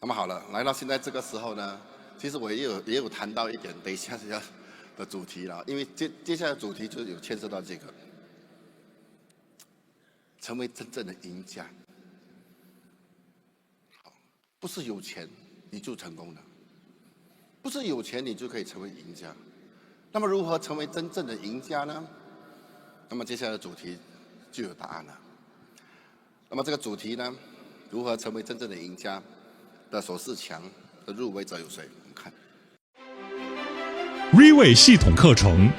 那么好了，来到现在这个时候呢，其实我也有谈到一点，等一下的主题了，因为接下来的主题就有牵涉到这个，成为真正的赢家。不是有钱你就成功了，不是有钱你就可以成为赢家。那么如何成为真正的赢家呢？那么接下来的主题就有答案了。那么这个主题呢，如何成为真正的赢家的首4强的入围者有谁？我们看 Riway 系统课程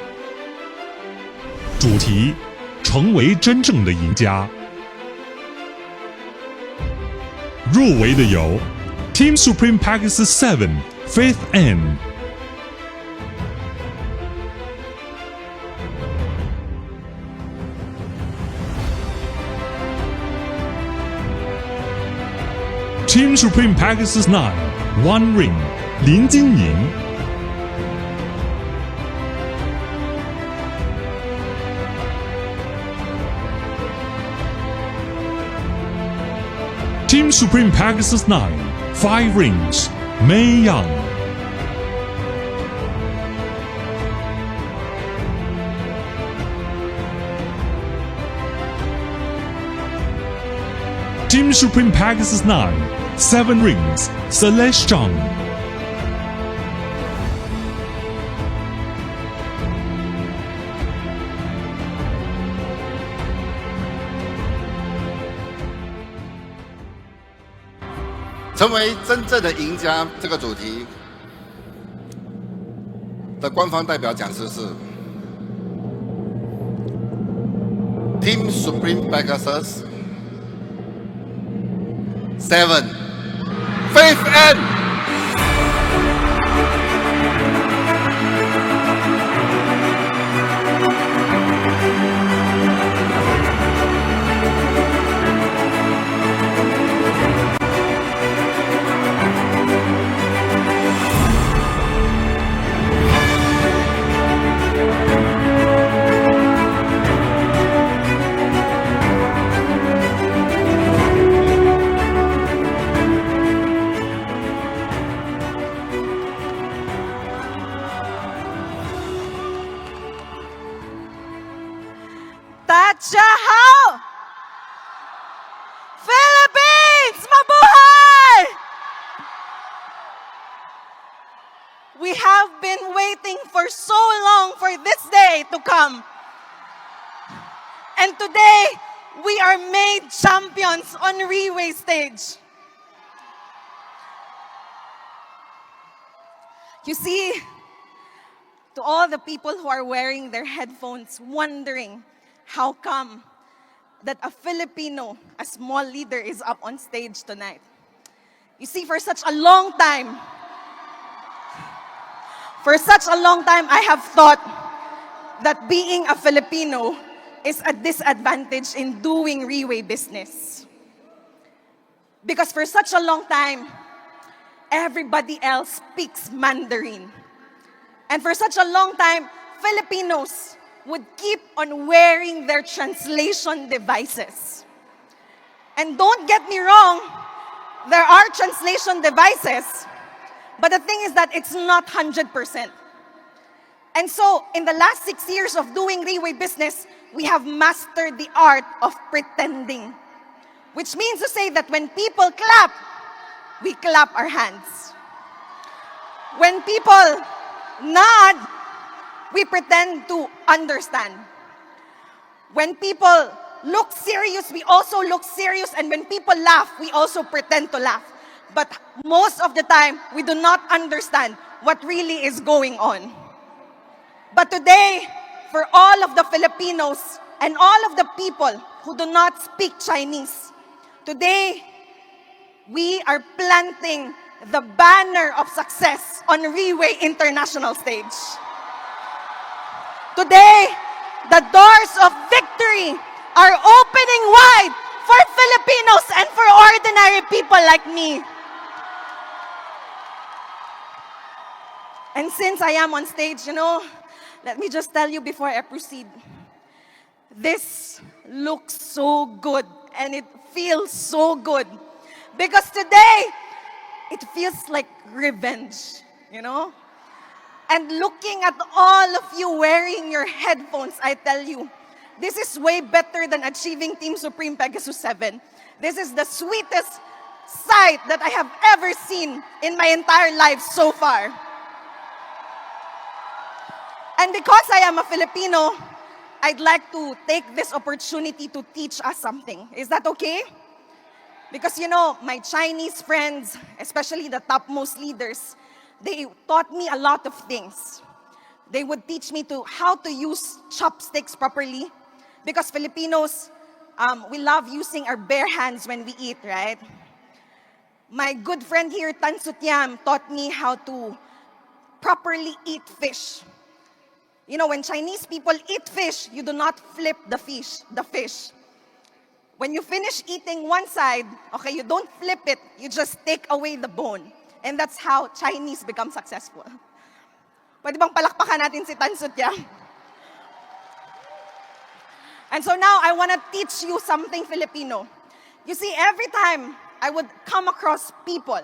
主题：成为真正的赢家。入围的有 Team Supreme Package 7 Faith N、Team Supreme Package 9 One Ring 林金莹、Team Supreme Pegasus 9 5 Rings May Young、 Team Supreme Pegasus 9 7 Rings Celeste Zhang、 成为真正的赢家这个主题的官方代表讲师是 Team Supreme Pegasus 7 Faith N。大家好 Philippines! Mabuhay! We have been waiting for so long for this day to come. And today, we are made champions on Riway stage. You see, to all the people who are wearing their headphones, wondering how come that a Filipino, a small leader, is up on stage tonight. You see, for such a long time, I have thought that being a Filipino is a disadvantage in doing Riway business. Because for such a long time, everybody else speaks Mandarin. And for such a long time, Filipinos would keep on wearing their translation devices. And don't get me wrong, there are translation devices, but the thing is that it's not 100%. And so, in the last 6 years of doing Riway business, we have mastered the art of pretending. Which means to say that when people clap, we clap our hands. When people nod, we pretend to understand. When people look serious, we also look serious. And when people laugh, we also pretend to laugh. But most of the time, we do not understand what really is going on. But today, for all of the Filipinos and all of the people who do not speak Chinese, today, we are planting the banner of success on Riway International stage. Today, the doors of victory are opening wide for Filipinos and for ordinary people like me. And since I am on stage, let me just tell you before I proceed. This looks so good and it feels so good. Because today, it feels like revenge, you know? And looking at all of you wearing your headphones, I tell you, this is way better than achieving Team Supreme Pegasus 7. This is the sweetest sight that I have ever seen in my entire life so far. And because I am a Filipino, I'd like to take this opportunity to teach us something. Is that okay? Because you know, my Chinese friends, especially the topmost leaders, they taught me a lot of things. They would teach me how to use chopsticks properly. Because Filipinos, we love using our bare hands when we eat, right? My good friend here, Tan Sutiam, taught me how to properly eat fish. You know, when Chinese people eat fish, you do not flip the fish. When you finish eating one side, okay, you don't flip it, you just take away the bone. And that's how Chinese become successful. Pwede bang palakpakan natin si Tan Sutiam? And so now I want to teach you something Filipino. You see, every time I would come across people,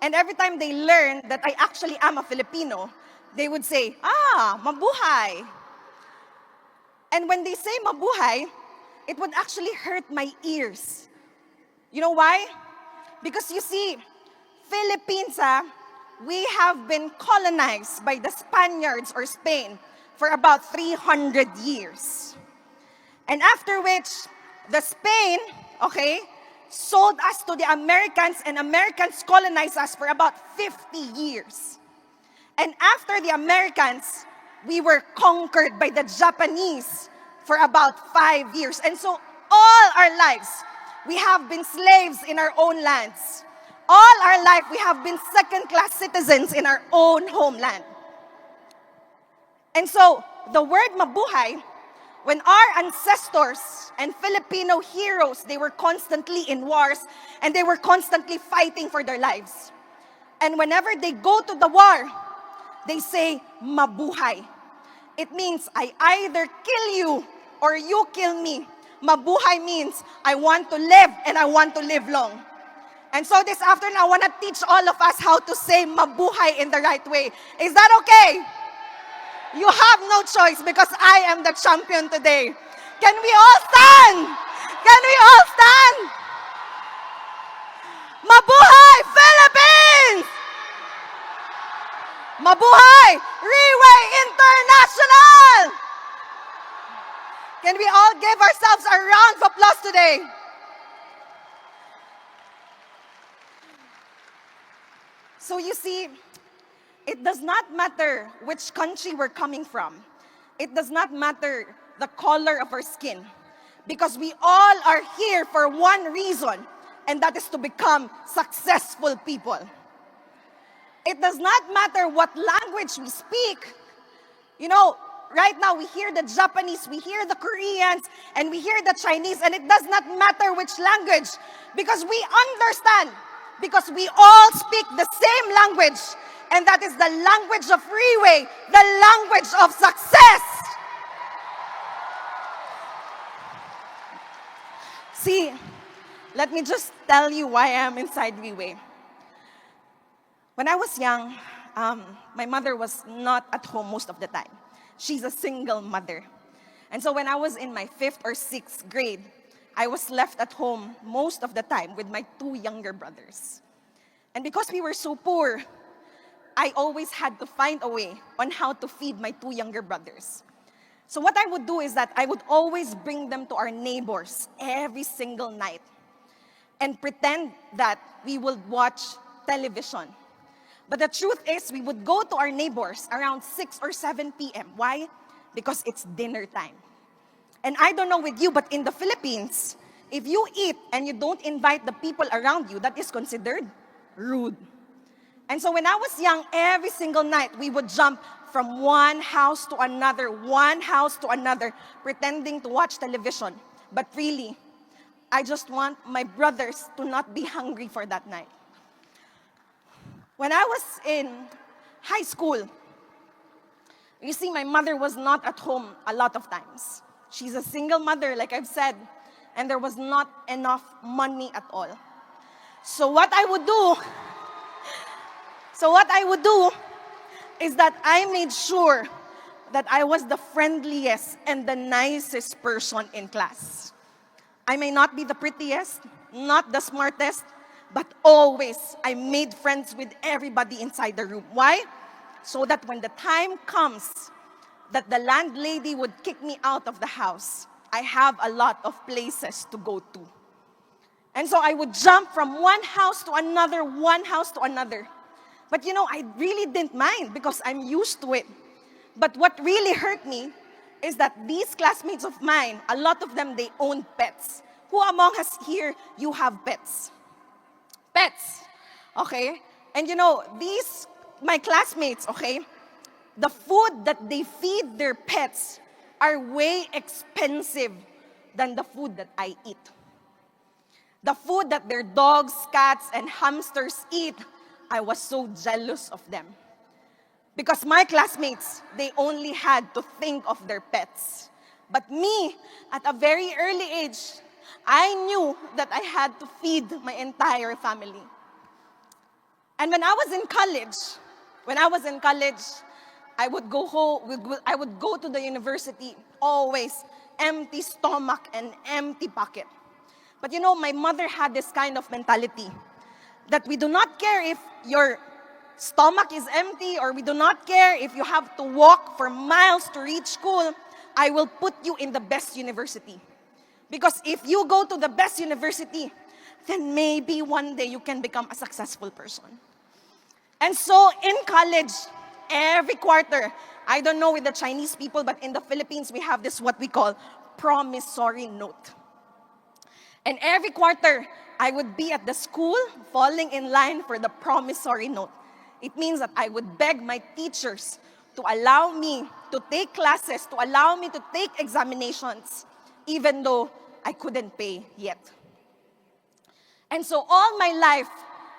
and every time they learn that I actually am a Filipino, they would say, mabuhay. And when they say mabuhay, it would actually hurt my ears. You know why? Because you see, Philippines, we have been colonized by the Spaniards or Spain for about 300 years. And after which, the Spain, okay, sold us to the Americans, and Americans colonized us for about 50 years. And after the Americans, we were conquered by the Japanese for about 5 years. And so all our lives, we have been slaves in our own lands. All our life, we have been second-class citizens in our own homeland. And so the word mabuhay, when our ancestors and Filipino heroes, they were constantly in wars and they were constantly fighting for their lives. And whenever they go to the war, they say, mabuhay. It means I either kill you or you kill me. Mabuhay means I want to live and I want to live long. And so this afternoon, I want to teach all of us how to say mabuhay in the right way. Is that okay? You have no choice because I am the champion today. Can we all stand? Can we all stand? Mabuhay, Philippines! Mabuhay, Reway International! Can we all give ourselves a round of applause today? So you see, it does not matter which country we're coming from. It does not matter the color of our skin. Because we all are here for one reason, and that is to become successful people. It does not matter what language we speak. You know, right now we hear the Japanese, we hear the Koreans, and we hear the Chinese, and it does not matter which language, because we understand, because we all speak the same language, and that is the language of Reway, the language of success. See, let me just tell you why I am inside Reway. When I was young, my mother was not at home most of the time. She's a single mother. And so when I was in my 5th or 6th grade, I was left at home most of the time with my 2 younger brothers. And because we were so poor, I always had to find a way on how to feed my 2 younger brothers. So what I would do is that I would always bring them to our neighbors every single night and pretend that we would watch television. But the truth is, we would go to our neighbors around 6 or 7 p.m. Why? Because it's dinner time. And I don't know with you, but in the Philippines, if you eat and you don't invite the people around you, that is considered rude. And so when I was young, every single night, we would jump from one house to another, pretending to watch television. But really, I just want my brothers to not be hungry for that night. When I was in high school, you see, my mother was not at home a lot of times. She's a single mother, like I've said, and there was not enough money at all. So what I would do So what I would do is that I made sure that I was the friendliest and the nicest person in class. I may not be the prettiest, not the smartest, but always I made friends with everybody inside the room. Why? So that when the time comes that the landlady would kick me out of the house, I have a lot of places to go to. And so I would jump from one house to another, one house to another. But I really didn't mind because I'm used to it. But what really hurt me is that these classmates of mine, a lot of them, they own pets. Who among us here, you have pets? Pets, okay? And these, my classmates, okay, the food that they feed their pets are way expensive than the food that I eat. The food that their dogs, cats, and hamsters eat, I was so jealous of them. Because my classmates, they only had to think of their pets. But me, at a very early age, I knew that I had to feed my entire family. And when I was in college, I would go home, I would go to the university, always empty stomach and empty pocket. But my mother had this kind of mentality that we do not care if your stomach is empty or we do not care if you have to walk for miles to reach school. I will put you in the best university. Because if you go to the best university, then maybe one day you can become a successful person. And so in college, every quarter, I don't know with the Chinese people, but in the Philippines, we have this what we call promissory note. And every quarter, I would be at the school falling in line for the promissory note. It means that I would beg my teachers to allow me to take classes, to allow me to take examinations, even though I couldn't pay yet. And so all my life,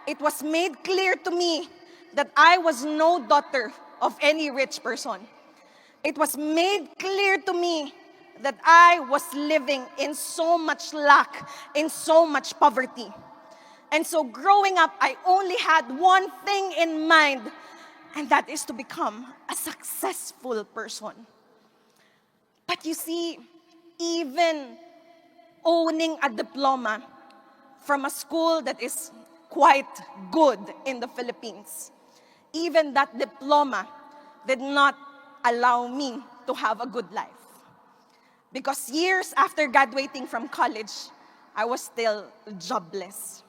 it was made clear to me that I was no daughter of any rich person. It was made clear to me that I was living in so much lack, in so much poverty. And so growing up, I only had one thing in mind, and that is to become a successful person. But you see, even owning a diploma from a school that is quite good in the Philippines, even that diploma did not allow me to have a good life. Because years after graduating from college, I was still jobless.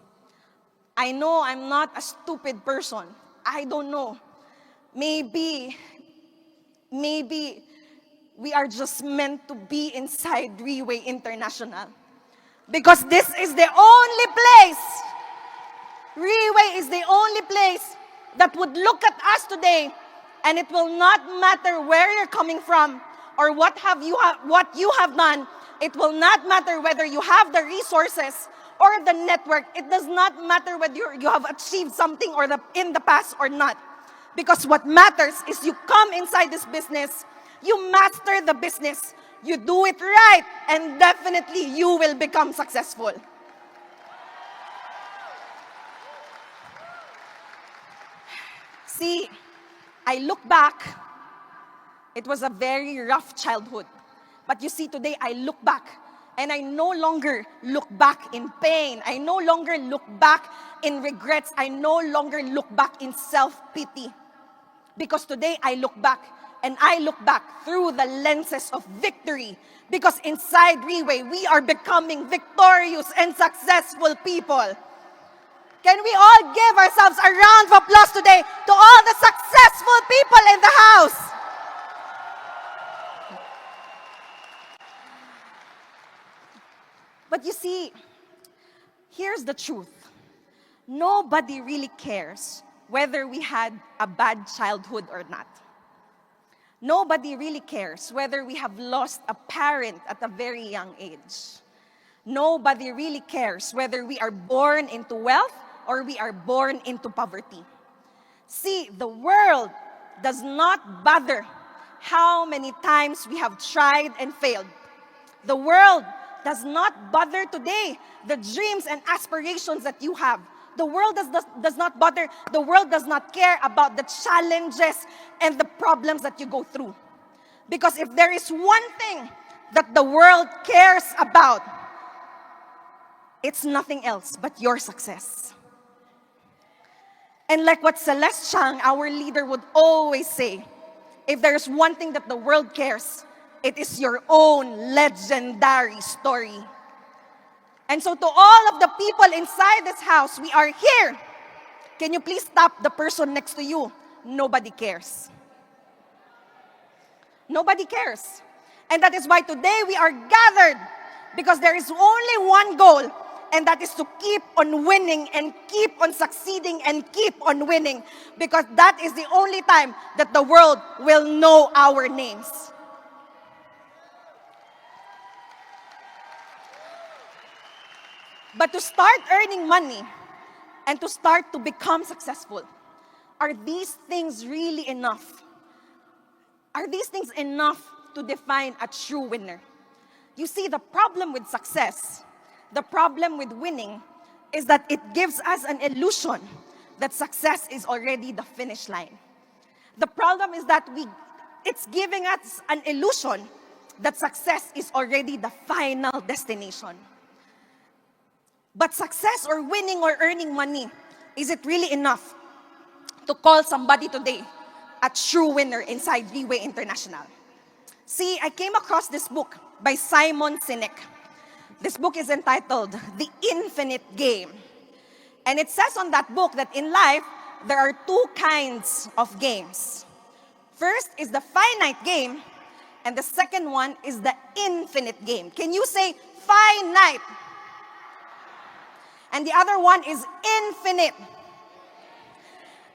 I know I'm not a stupid person. I don't know. Maybe we are just meant to be inside Reway International. Because this is the only place, Reway is the only place that would look at us today, and it will not matter where you're coming from or what you have done. It will not matter whether you have the resources or the network. It does not matter whether you have achieved something in the past or not. Because what matters is you come inside this business, you master the business, you do it right, and definitely you will become successful. See, I look back, it was a very rough childhood. But you see, today I look back, and I no longer look back in pain. I no longer look back in regrets. I no longer look back in self-pity. Because today I look back, and I look back through the lenses of victory. Because inside Reway, we are becoming victorious and successful people. Can we all give ourselves a round of applause today to all the successful people in the house? But you see, here's the truth. Nobody really cares whether we had a bad childhood or not. Nobody really cares whether we have lost a parent at a very young age. Nobody really cares whether we are born into wealth or we are born into poverty. See, the world does not bother how many times we have tried and failed. The world does not bother today the dreams and aspirations that you have. The world does not bother. The world does not care about the challenges and the problems that you go through. Because if there is one thing that the world cares about, it's nothing else but your success. And like what Celeste Chang, our leader, would always say, if there's one thing that the world cares, it is your own legendary story. And so to all of the people inside this house, we are here. Can you please stop the person next to you? Nobody cares. Nobody cares. And that is why today we are gathered, because there is only one goal, and that is to keep on winning and keep on succeeding and keep on winning, because that is the only time that the world will know our names. But to start earning money and to start to become successful, are these things really enough? Are these things enough to define a true winner? You see, the problem with success, the problem with winning, is that it gives us an illusion that success is already the finish line. The problem is that it's giving us an illusion that success is already the final destination. But success or winning or earning money, is it really enough to call somebody today a true winner inside Leeway International? See, I came across this book by Simon Sinek. This book is entitled The Infinite Game. And it says on that book that in life, there are two kinds of games. First is the finite game, and the second one is the infinite game. Can you say finite? And the other one is infinite.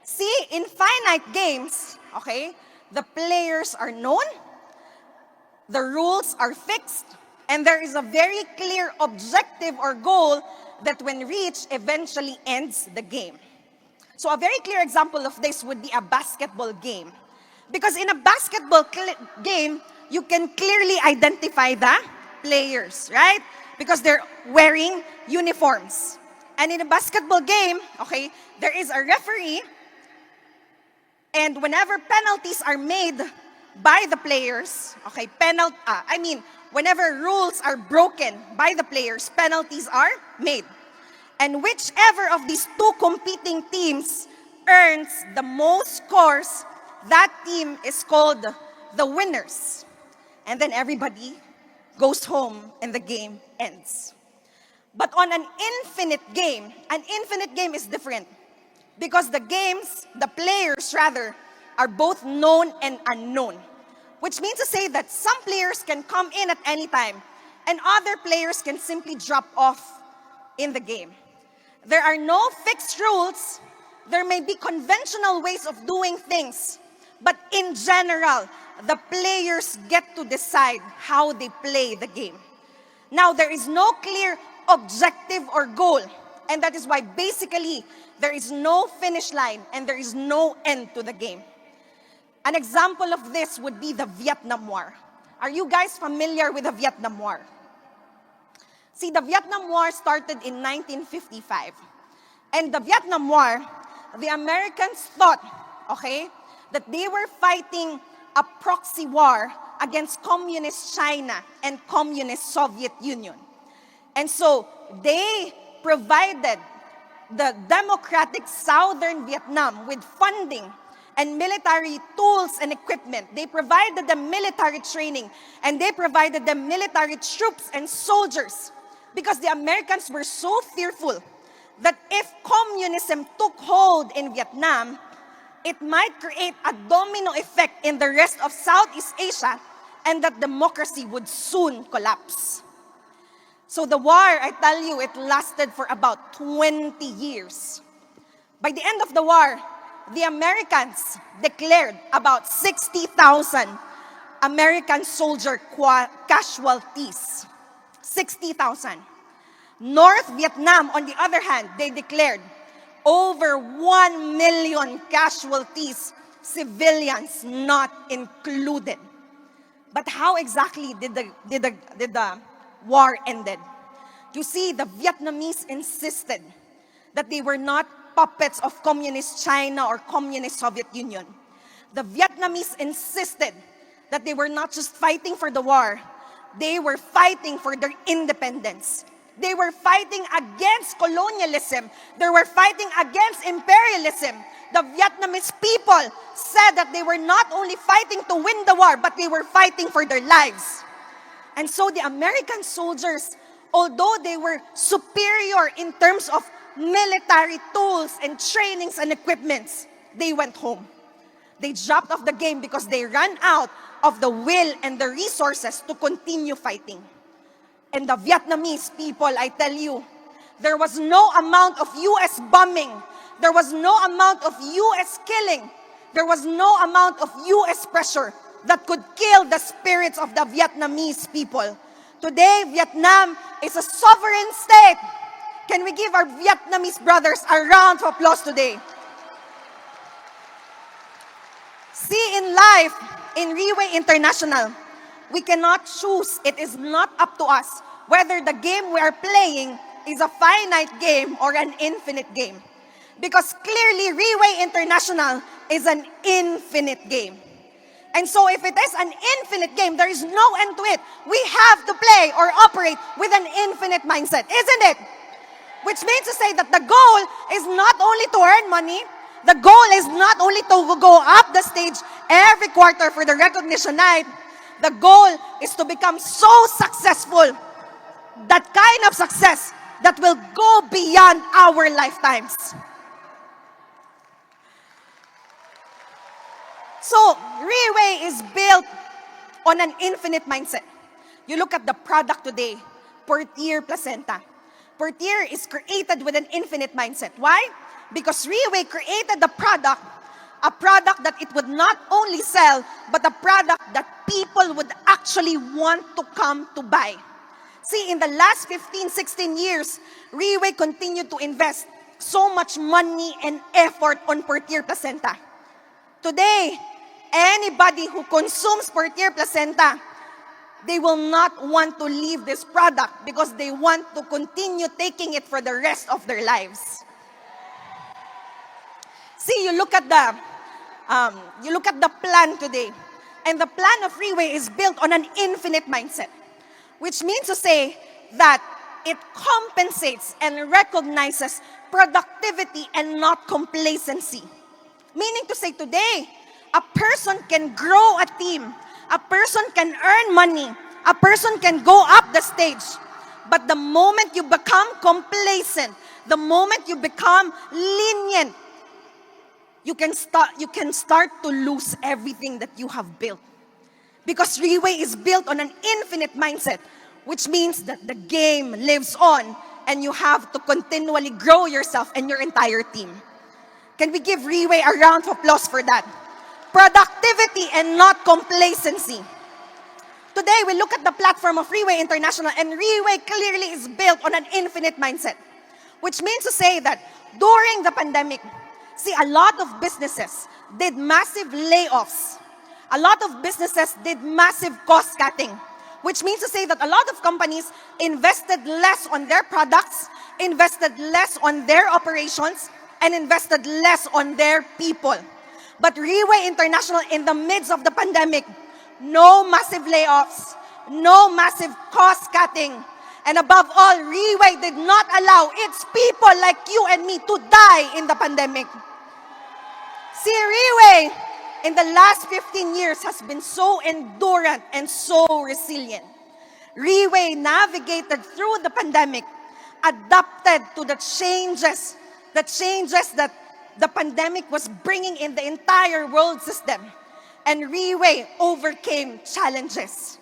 See, in finite games, okay, the players are known, the rules are fixed, and there is a very clear objective or goal that when reached eventually ends the game. So a very clear example of this would be a basketball game. Because in a basketball game, you can clearly identify the players, right? Because they're wearing uniforms. And in a basketball game, okay, there is a referee, and whenever penalties are made by the players, okay, whenever rules are broken by the players, penalties are made. And whichever of these two competing teams earns the most scores, that team is called the winners. And then everybody goes home and the game ends. But on an infinite game is different. Because the players rather, are both known and unknown. Which means to say that some players can come in at any time, and other players can simply drop off in the game. There are no fixed rules. There may be conventional ways of doing things. But in general, the players get to decide how they play the game. Now, there is no clear objective or goal. And that is why basically there is no finish line and there is no end to the game. An example of this would be the Vietnam War. Are you guys familiar with the Vietnam War? See, the Vietnam War started in 1955. And the Vietnam War, the Americans thought, okay, that they were fighting a proxy war against communist China and communist Soviet Union. And so they provided the democratic southern Vietnam with funding and military tools and equipment. They provided them military training, and they provided them military troops and soldiers, because the Americans were so fearful that if communism took hold in Vietnam, it might create a domino effect in the rest of Southeast Asia, and that democracy would soon collapse. So the war, I tell you, it lasted for about 20 years. By the end of the war, the Americans declared about 60,000 American soldier casualties. 60,000. North Vietnam, on the other hand, they declared over 1 million casualties, civilians not included. But how exactly did the war ended? You see, the Vietnamese insisted that they were not puppets of communist China or communist Soviet Union. The Vietnamese insisted that they were not just fighting for the war, they were fighting for their independence. They were fighting against colonialism. They were fighting against imperialism. The Vietnamese people said that they were not only fighting to win the war, but they were fighting for their lives. And so the American soldiers, although they were superior in terms of military tools and trainings and equipments, they went home. They dropped off the game because they ran out of the will and the resources to continue fighting. And the Vietnamese people, I tell you, there was no amount of US bombing, there was no amount of US killing, there was no amount of US pressure that could kill the spirits of the Vietnamese people. Today, Vietnam is a sovereign state. Can we give our Vietnamese brothers a round of applause today? See, in life, in Riway International, we cannot choose. It is not up to us whether the game we are playing is a finite game or an infinite game. Because clearly, Riway International is an infinite game. And so if it is an infinite game, there is no end to it. We have to play or operate with an infinite mindset, isn't it? Which means to say that the goal is not only to earn money, the goal is not only to go up the stage every quarter for the recognition night. The goal is to become so successful, that kind of success that will go beyond our lifetimes. So, Riway is built on an infinite mindset. You look at the product today, Portier Placenta. Portier is created with an infinite mindset. Why? Because Riway created the product, a product that it would not only sell, but a product that people would actually want to come to buy. See, in the last 15, 16 years, Riway continued to invest so much money and effort on Portier Placenta. Today, anybody who consumes Portier Placenta, they will not want to leave this product because they want to continue taking it for the rest of their lives. See, you look at the plan today, and the plan of Riway is built on an infinite mindset, which means to say that it compensates and recognizes productivity and not complacency. Meaning to say today, a person can grow a team, a person can earn money, a person can go up the stage. But the moment you become complacent, the moment you become lenient, you can start to lose everything that you have built. Because Riway is built on an infinite mindset, which means that the game lives on and you have to continually grow yourself and your entire team. Can we give Riway a round of applause for that? Productivity and not complacency. Today, we look at the platform of Riway International, and Riway clearly is built on an infinite mindset, which means to say that during the pandemic, see, a lot of businesses did massive layoffs. A lot of businesses did massive cost cutting, which means to say that a lot of companies invested less on their products, invested less on their operations, and invested less on their people. But Riway International, in the midst of the pandemic, no massive layoffs, no massive cost cutting, and above all, Riway did not allow its people like you and me to die in the pandemic. See, Riway, in the last 15 years, has been so endurant and so resilient. Riway navigated through the pandemic, adapted to the changes that the pandemic was bringing in the entire world system. And Riway overcame challenges.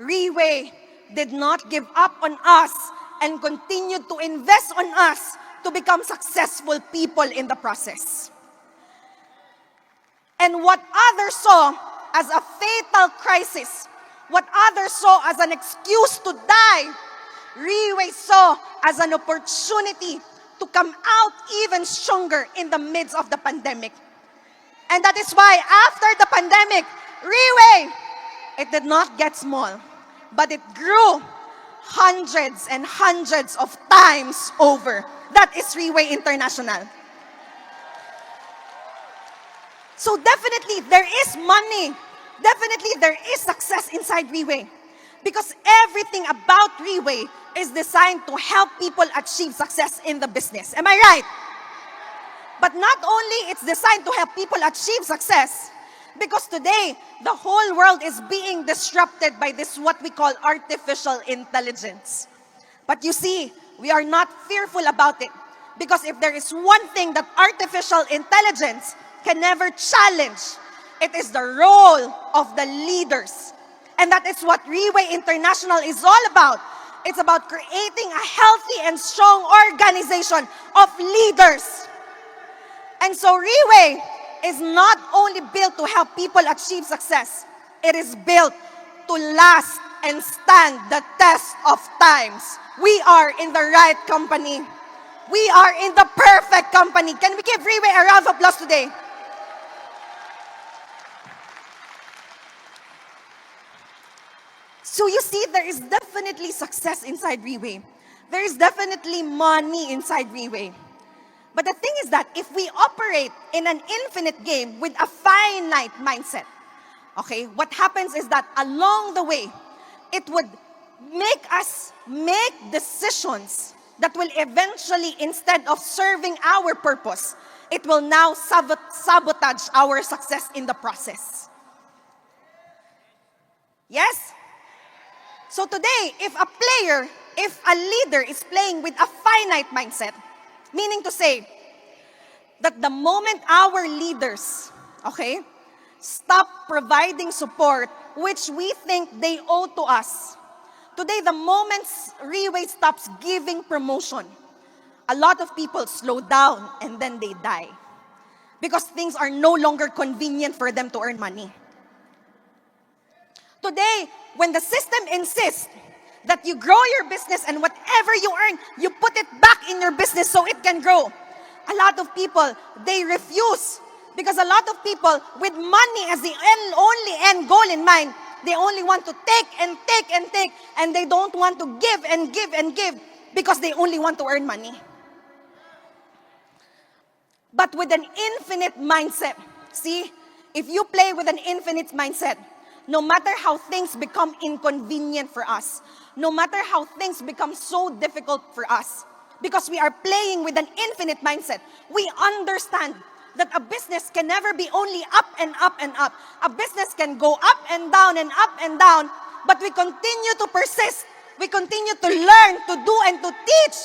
Riway did not give up on us and continued to invest on us to become successful people in the process. And what others saw as a fatal crisis, what others saw as an excuse to die, Riway saw as an opportunity to come out even stronger in the midst of the pandemic. And that is why after the pandemic, Riway, it did not get small, but it grew hundreds and hundreds of times over. That is Reway International. So definitely there is money. Definitely there is success inside Reway. Because everything about Reway is designed to help people achieve success in the business. Am I right? But not only it's designed to help people achieve success, because today, the whole world is being disrupted by this, what we call artificial intelligence. But you see, we are not fearful about it. Because if there is one thing that artificial intelligence can never challenge, it is the role of the leaders. And that is what Reway International is all about. It's about creating a healthy and strong organization of leaders. And so Reway is not only built to help people achieve success, it is built to last and stand the test of times. We are in the right company. We are in the perfect company. Can we give Reway a round of applause today? So you see, there is definitely success inside Reway. There is definitely money inside Reway. But the thing is that if we operate in an infinite game with a finite mindset, okay, what happens is that along the way, it would make us make decisions that will eventually, instead of serving our purpose, it will now sabotage our success in the process. Yes? So today, if a player, if a leader is playing with a finite mindset, meaning to say that the moment our leaders, okay, stop providing support, which we think they owe to us, today the moment Reway stops giving promotion, a lot of people slow down and then they die. Because things are no longer convenient for them to earn money. Today, when the system insists that you grow your business and whatever you earn, you put it back in your business so it can grow, a lot of people, they refuse. Because a lot of people with money as the only end goal in mind, they only want to take and take and take, and they don't want to give and give and give because they only want to earn money. But with an infinite mindset, see, if you play with an infinite mindset, no matter how things become inconvenient for us, no matter how things become so difficult for us, because we are playing with an infinite mindset, we understand that a business can never be only up and up and up. A business can go up and down and up and down, but we continue to persist. We continue to learn, to do, and to teach.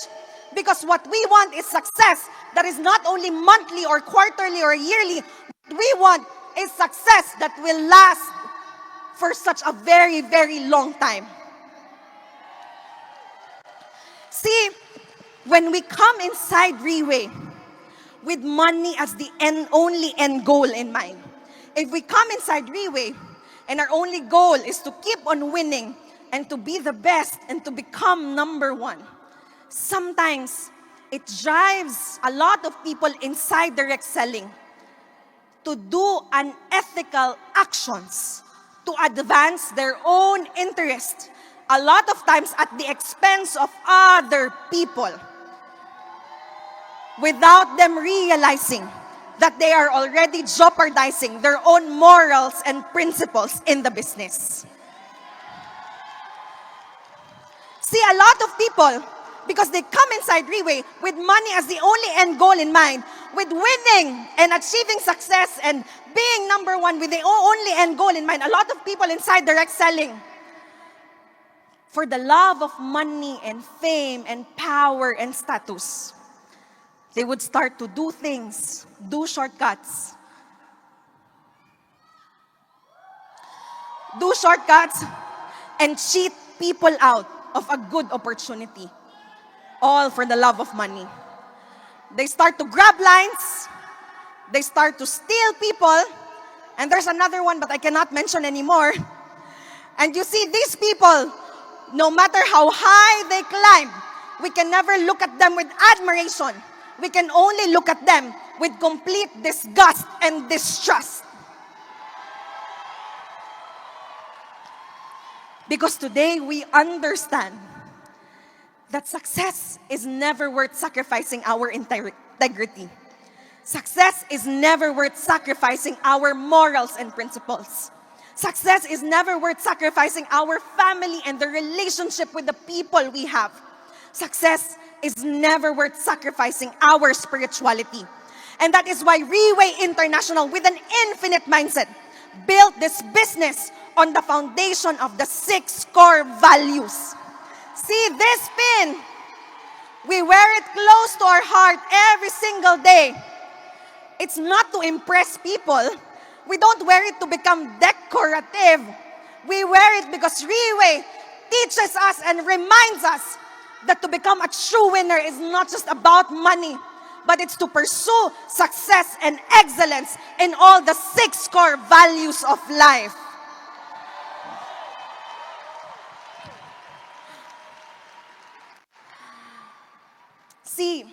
Because what we want is success that is not only monthly or quarterly or yearly. What we want is success that will last for such a very, very long time. See, when we come inside Reway with money as the only end goal in mind, if we come inside Reway and our only goal is to keep on winning and to be the best and to become number one, sometimes it drives a lot of people inside direct selling to do unethical actions to advance their own interest, a lot of times at the expense of other people, without them realizing that they are already jeopardizing their own morals and principles in the business. See, a lot of people, because they come inside Reway with money as the only end goal in mind, with winning and achieving success and being number one with the only end goal in mind, a lot of people inside direct selling, for the love of money and fame and power and status, they would start to do things, do shortcuts. Do shortcuts and cheat people out of a good opportunity. All for the love of money. They start to grab lines. They start to steal people. And there's another one, but I cannot mention anymore. And you see, these people, no matter how high they climb, we can never look at them with admiration. We can only look at them with complete disgust and distrust. Because today we understand that success is never worth sacrificing our integrity. Success is never worth sacrificing our morals and principles. Success is never worth sacrificing our family and the relationship with the people we have. Success is never worth sacrificing our spirituality. And that is why Reway International, with an infinite mindset, built this business on the foundation of the 6 core values. See this pin? We wear it close to our heart every single day. It's not to impress people. We don't wear it to become decorative. We wear it because Reway teaches us and reminds us that to become a true winner is not just about money, but it's to pursue success and excellence in all the 6 core values of life. See,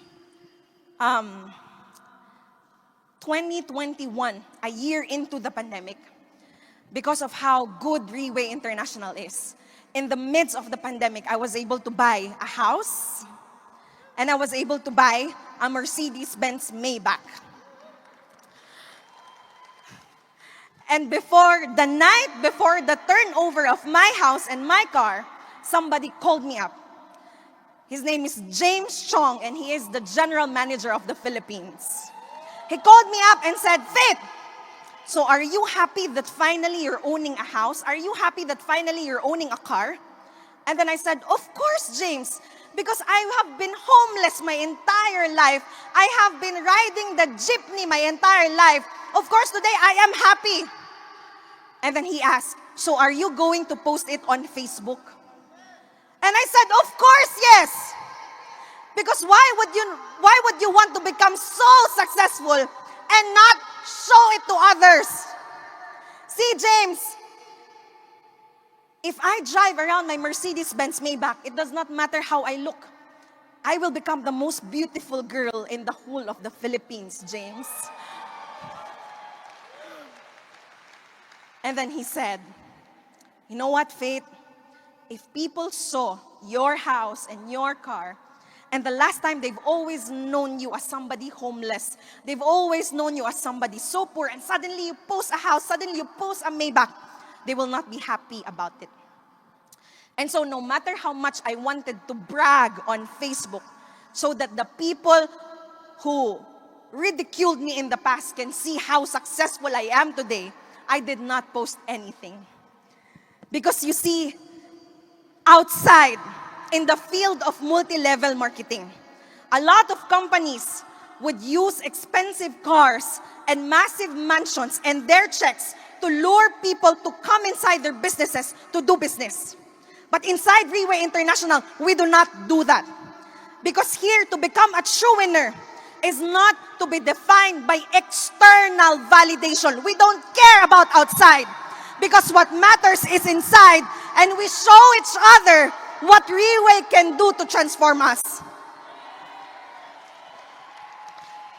2021, a year into the pandemic, because of how good Reway International is, in the midst of the pandemic, I was able to buy a house, and I was able to buy a Mercedes-Benz Maybach. And before the night before the turnover of my house and my car, somebody called me up. His name is James Chong, and he is the general manager of the Philippines. He called me up and said, "Faith, so are you happy that finally you're owning a house? Are you happy that finally you're owning a car?" And then I said, "Of course, James, because I have been homeless my entire life. I have been riding the jeepney my entire life. Of course, today I am happy." And then he asked, "So are you going to post it on Facebook?" And I said, "Of course, yes. Because why would you want to become so successful and not show it to others?" See, James, if I drive around my Mercedes-Benz Maybach, it does not matter how I look. I will become the most beautiful girl in the whole of the Philippines, James. And then he said, "You know what, Faith? If people saw your house and your car, and the last time they've always known you as somebody homeless, they've always known you as somebody so poor, and suddenly you post a house, suddenly you post a Maybach, they will not be happy about it." And so no matter how much I wanted to brag on Facebook so that the people who ridiculed me in the past can see how successful I am today, I did not post anything. Because you see, outside, in the field of multi-level marketing, a lot of companies would use expensive cars and massive mansions and their checks to lure people to come inside their businesses to do business. But inside Reway International, we do not do that. Because here, to become a true winner is not to be defined by external validation. We don't care about outside. Because what matters is inside, and we show each other what Reway can do to transform us.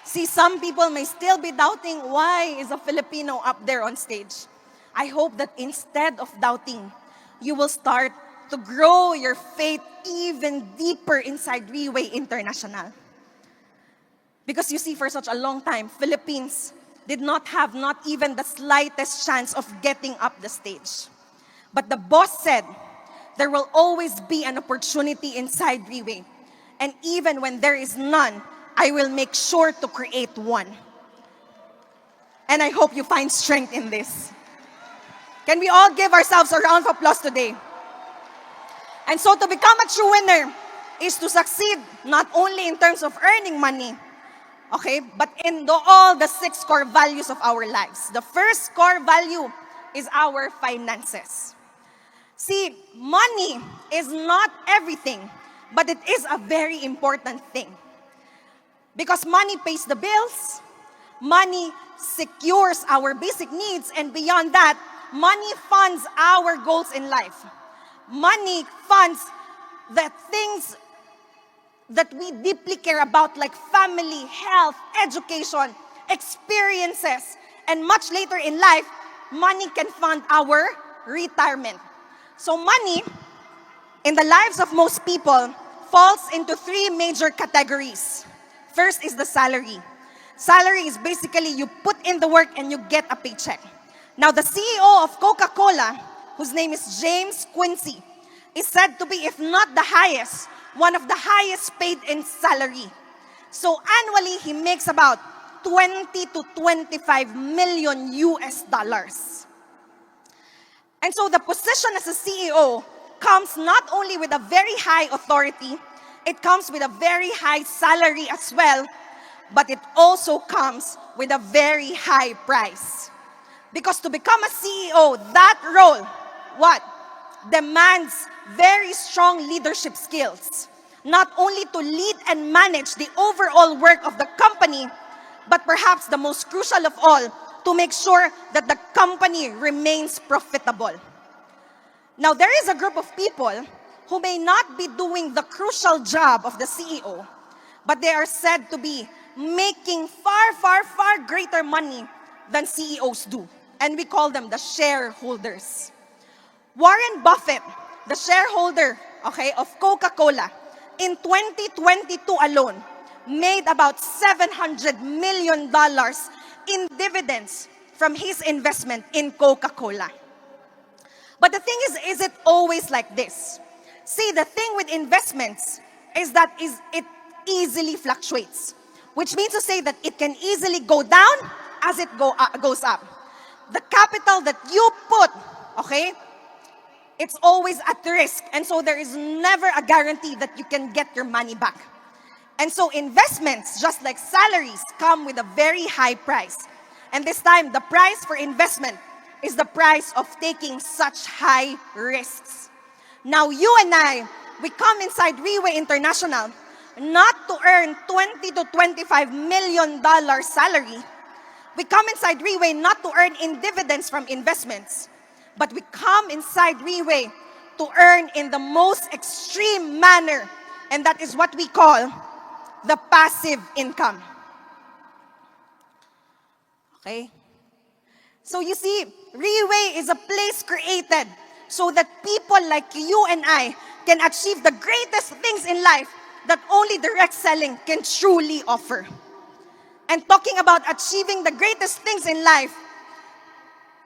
See, some people may still be doubting, why is a Filipino up there on stage? I hope that instead of doubting, you will start to grow your faith even deeper inside Reway International. Because you see, for such a long time, Philippines did not have not even the slightest chance of getting up the stage. But the boss said, there will always be an opportunity inside Reway. And even when there is none, I will make sure to create one. And I hope you find strength in this. Can we all give ourselves a round of applause today? And so to become a true winner is to succeed not only in terms of earning money, okay, but in all the 6 core values of our lives. The first core value is our finances. See, money is not everything, but it is a very important thing. Because money pays the bills, money secures our basic needs, and beyond that, money funds our goals in life. Money funds the things that we deeply care about, like family, health, education, experiences, and much later in life, money can fund our retirement. So money, in the lives of most people, falls into three major categories. First is the salary. Salary is basically you put in the work and you get a paycheck. Now, the CEO of Coca-Cola, whose name is James Quincy, is said to be, if not the highest, one of the highest paid in salary. So annually, he makes about 20 to 25 million US dollars. And so the position as a CEO comes not only with a very high authority, it comes with a very high salary as well, but it also comes with a very high price. Because to become a CEO, that role, what? Demands very strong leadership skills. Not only to lead and manage the overall work of the company, but perhaps the most crucial of all, to make sure that the company remains profitable. Now, there is a group of people who may not be doing the crucial job of the CEO, but they are said to be making far, far, far greater money than CEOs do. And we call them the shareholders. Warren Buffett, the shareholder, of Coca-Cola, in 2022 alone, made about $700 million in dividends from his investment in Coca-Cola. But the thing is it always like this? See, the thing with investments is that it easily fluctuates, which means to say that it can easily go down as it goes up. The capital that you put, it's always at risk. And so there is never a guarantee that you can get your money back. And so investments, just like salaries, come with a very high price. And this time, the price for investment is the price of taking such high risks. Now, you and I, we come inside Riway International not to earn $20 to $25 million salary. We come inside Riway not to earn in dividends from investments, but we come inside Riway to earn in the most extreme manner, and that is what we call the passive income. Okay? So you see, Riway is a place created so that people like you and I can achieve the greatest things in life that only direct selling can truly offer. And talking about achieving the greatest things in life,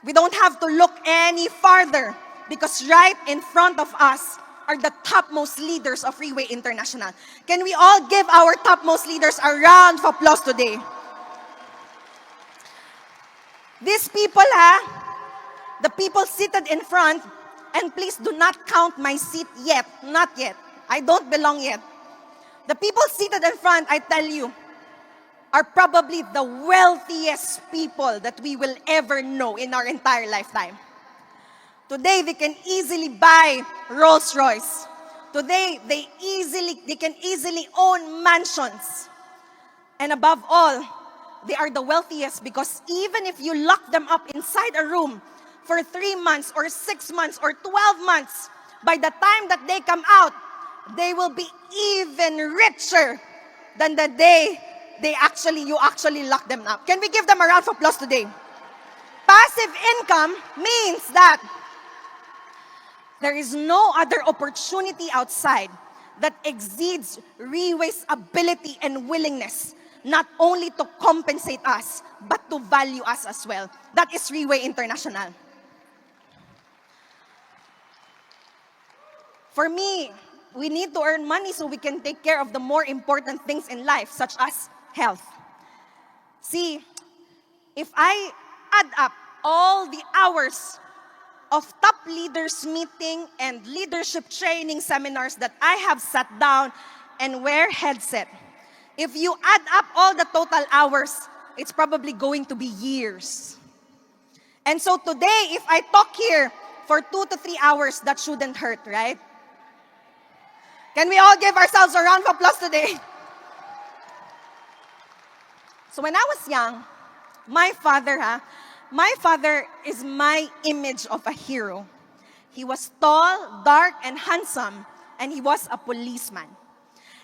we don't have to look any farther because right in front of us are the topmost leaders of Riway International. Can we all give our topmost leaders a round of applause today? These people, the people seated in front, and please do not count my seat yet, not yet. I don't belong yet. The people seated in front, I tell you, are probably the wealthiest people that we will ever know in our entire lifetime. Today, they can easily buy Rolls Royce. Today, they can easily own mansions. And above all, they are the wealthiest because even if you lock them up inside a room for 3 months or 6 months or 12 months, by the time that they come out, they will be even richer than the day you actually lock them up. Can we give them a round of applause today? Passive income means that there is no other opportunity outside that exceeds Riway's ability and willingness not only to compensate us, but to value us as well. That is Riway International. For me, we need to earn money so we can take care of the more important things in life, such as health. See, if I add up all the hours of top leaders meeting and leadership training seminars that I have sat down and wear headset, if you add up all the total hours, it's probably going to be years. And so today, if I talk here for 2 to 3 hours, that shouldn't hurt, right? Can we all give ourselves a round of applause today? So when I was young, my father is my image of a hero. He was tall, dark, and handsome, and he was a policeman.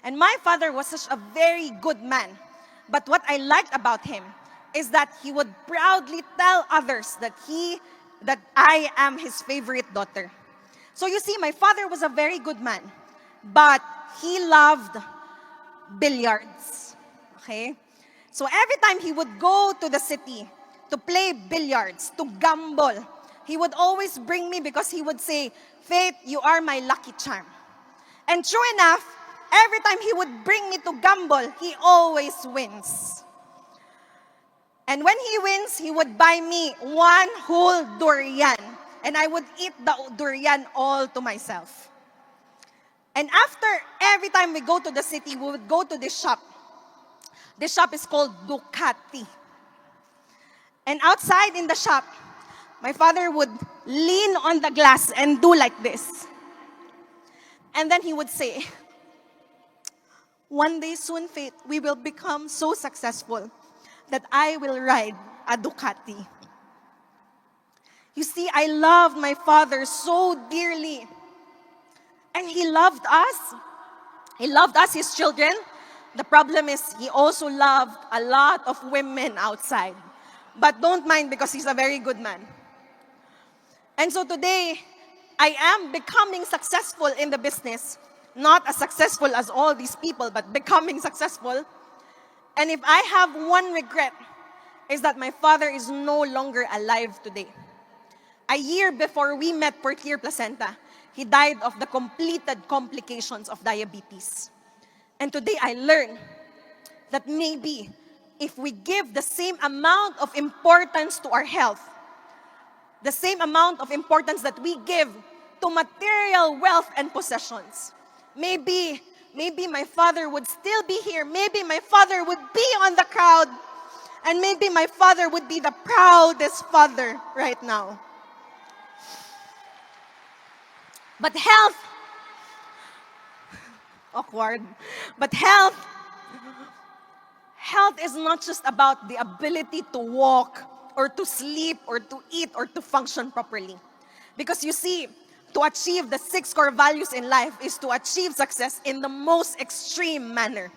And my father was such a very good man. But what I liked about him is that he would proudly tell others that I am his favorite daughter. So you see, my father was a very good man. but he loved billiards. Okay? So every time he would go to the city to play billiards, to gamble, he would always bring me because he would say, Faith, you are my lucky charm. And true enough, every time he would bring me to gamble, he always wins. And when he wins, he would buy me one whole durian. And I would eat the durian all to myself. And after every time we go to the city, we would go to this shop. This shop is called Ducati. And outside in the shop, my father would lean on the glass and do like this. And then he would say, one day soon, Faith, we will become so successful that I will ride a Ducati. You see, I loved my father so dearly. And he loved us. He loved us, his children. The problem is he also loved a lot of women outside. But don't mind because he's a very good man. And so today, I am becoming successful in the business. Not as successful as all these people, but becoming successful. And if I have one regret, is that my father is no longer alive today. A year before we met Portier Placenta, he died of the completed complications of diabetes. And today I learned that maybe if we give the same amount of importance to our health, the same amount of importance that we give to material wealth and possessions, maybe my father would still be here. Maybe my father would be on the crowd. And maybe my father would be the proudest father right now. But health, awkward, but health is not just about the ability to walk or to sleep or to eat or to function properly. Because you see, to achieve the 6 core values in life is to achieve success in the most extreme manner.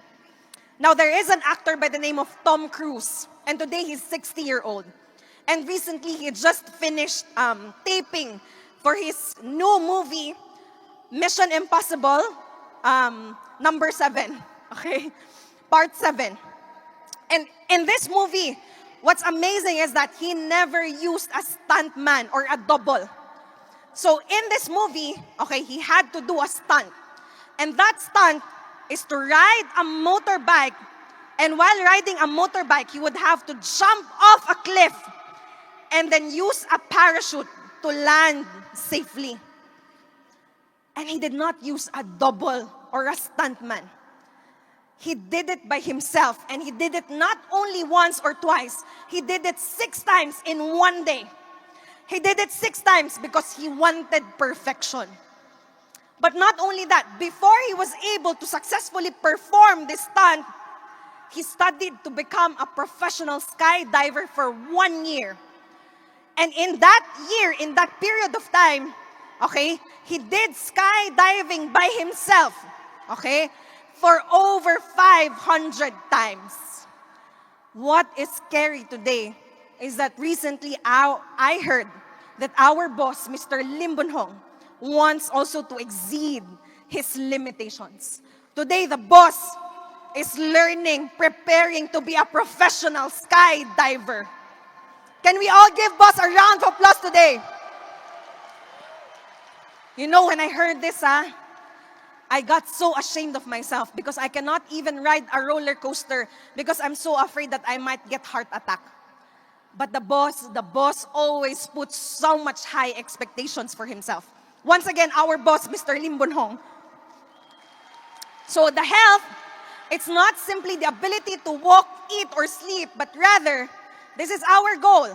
Now, there is an actor by the name of Tom Cruise, and today he's 60-year-old. And recently, he just finished taping for his new movie, Mission Impossible, number 7, okay? Part 7. And in this movie, what's amazing is that he never used a stuntman or a double. So in this movie, okay, he had to do a stunt. And that stunt is to ride a motorbike. And while riding a motorbike, he would have to jump off a cliff and then use a parachute to land safely. And he did not use a double or a stuntman. He did it by himself. And he did it not only once or twice. He did it 6 times in one day. He did it 6 times because he wanted perfection. But not only that, before he was able to successfully perform this stunt, he studied to become a professional skydiver for 1 year. And in that year, in that period of time, okay, he did skydiving by himself, okay, for over 500 times. What is scary today is that recently I heard that our boss, Mr. Lim Boon Hong, wants also to exceed his limitations. Today, the boss is learning, preparing to be a professional skydiver. Can we all give boss a round of applause today? You know, when I heard this, I got so ashamed of myself because I cannot even ride a roller coaster because I'm so afraid that I might get heart attack. But the boss always puts so much high expectations for himself. Once again, our boss, Mr. Lim Boon Hong. So the health, it's not simply the ability to walk, eat, or sleep, but rather, this is our goal.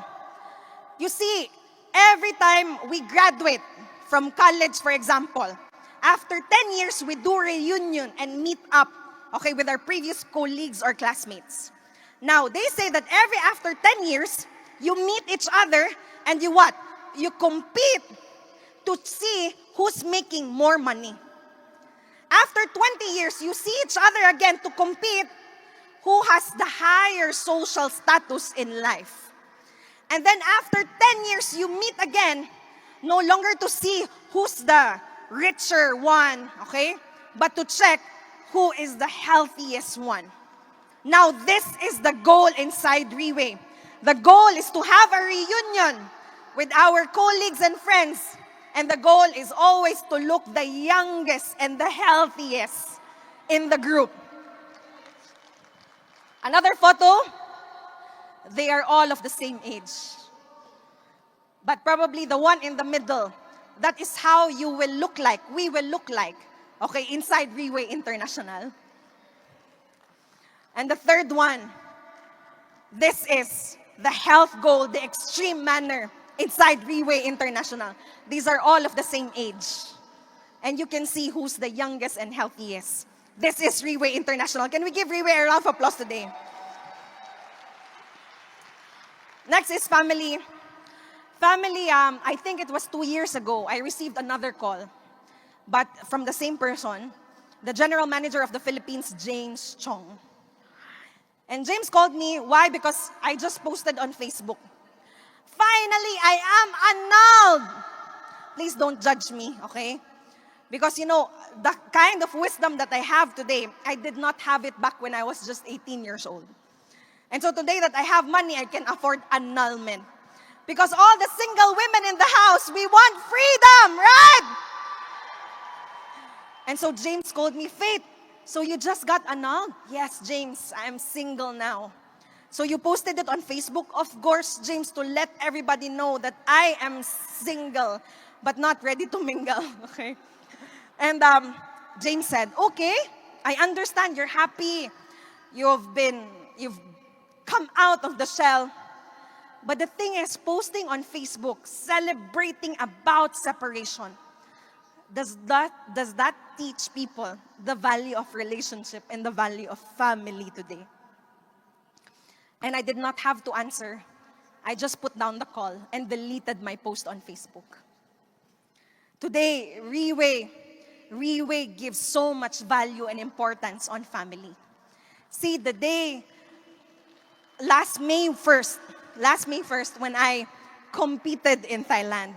You see, every time we graduate from college, for example, after 10 years, we do reunion and meet up, okay, with our previous colleagues or classmates. Now, they say that after 10 years, you meet each other and you what? You compete to see who's making more money. After 20 years, you see each other again to compete who has the higher social status in life. And then after 10 years, you meet again, no longer to see who's the richer one, okay? but to check who is the healthiest one. Now, this is the goal inside Reway. The goal is to have a reunion with our colleagues and friends. And the goal is always to look the youngest and the healthiest in the group. Another photo, they are all of the same age. But probably the one in the middle, that is how you will look like, we will look like, okay, inside Reway International. And the third one, this is the health goal, the extreme manner inside Reway International. These are all of the same age. And you can see who's the youngest and healthiest. This is Reway International. Can we give Reway a round of applause today? Next is family. Family, I think it was 2 years ago, I received another call, but from the same person, the general manager of the Philippines, James Chong. And James called me, why? Because I just posted on Facebook. Finally, I am annulled. Please don't judge me, okay? Because, you know, the kind of wisdom that I have today, I did not have it back when I was just 18 years old. And so today that I have money, I can afford annulment. Because all the single women in the house, we want freedom, right? And so James called me, Faith, so you just got annulled? Yes, James, I'm single now. So you posted it on Facebook, of course, James, to let everybody know that I am single, but not ready to mingle, okay? And James said, okay, I understand you're happy. You've come out of the shell. But the thing is, posting on Facebook, celebrating about separation, does that teach people the value of relationship and the value of family today? And I did not have to answer. I just put down the call and deleted my post on Facebook. Today, Reway gives so much value and importance on family. See, the day, last May 1st, when I competed in Thailand,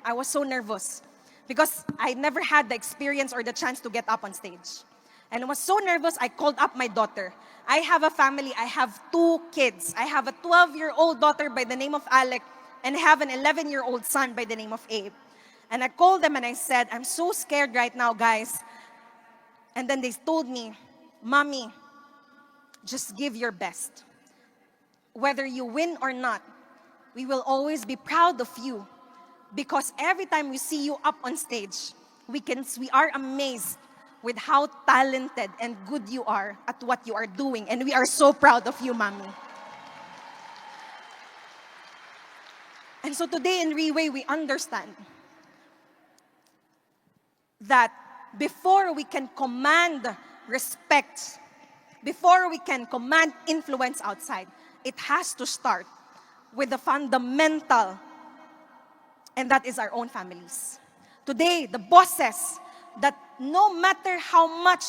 I was so nervous because I never had the experience or the chance to get up on stage. And I was so nervous, I called up my daughter. I have a family, I have 2 kids. I have a 12-year-old daughter by the name of Alec, and I have an 11-year-old son by the name of Abe. And I called them and I said, I'm so scared right now, guys. And then they told me, Mommy, just give your best. Whether you win or not, we will always be proud of you, because every time we see you up on stage, we are amazed with how talented and good you are at what you are doing, and we are so proud of you, Mommy. And so today in Reway, we understand that before we can command respect, before we can command influence outside, it has to start with the fundamental, and that is our own families. Today, the boss says that no matter how much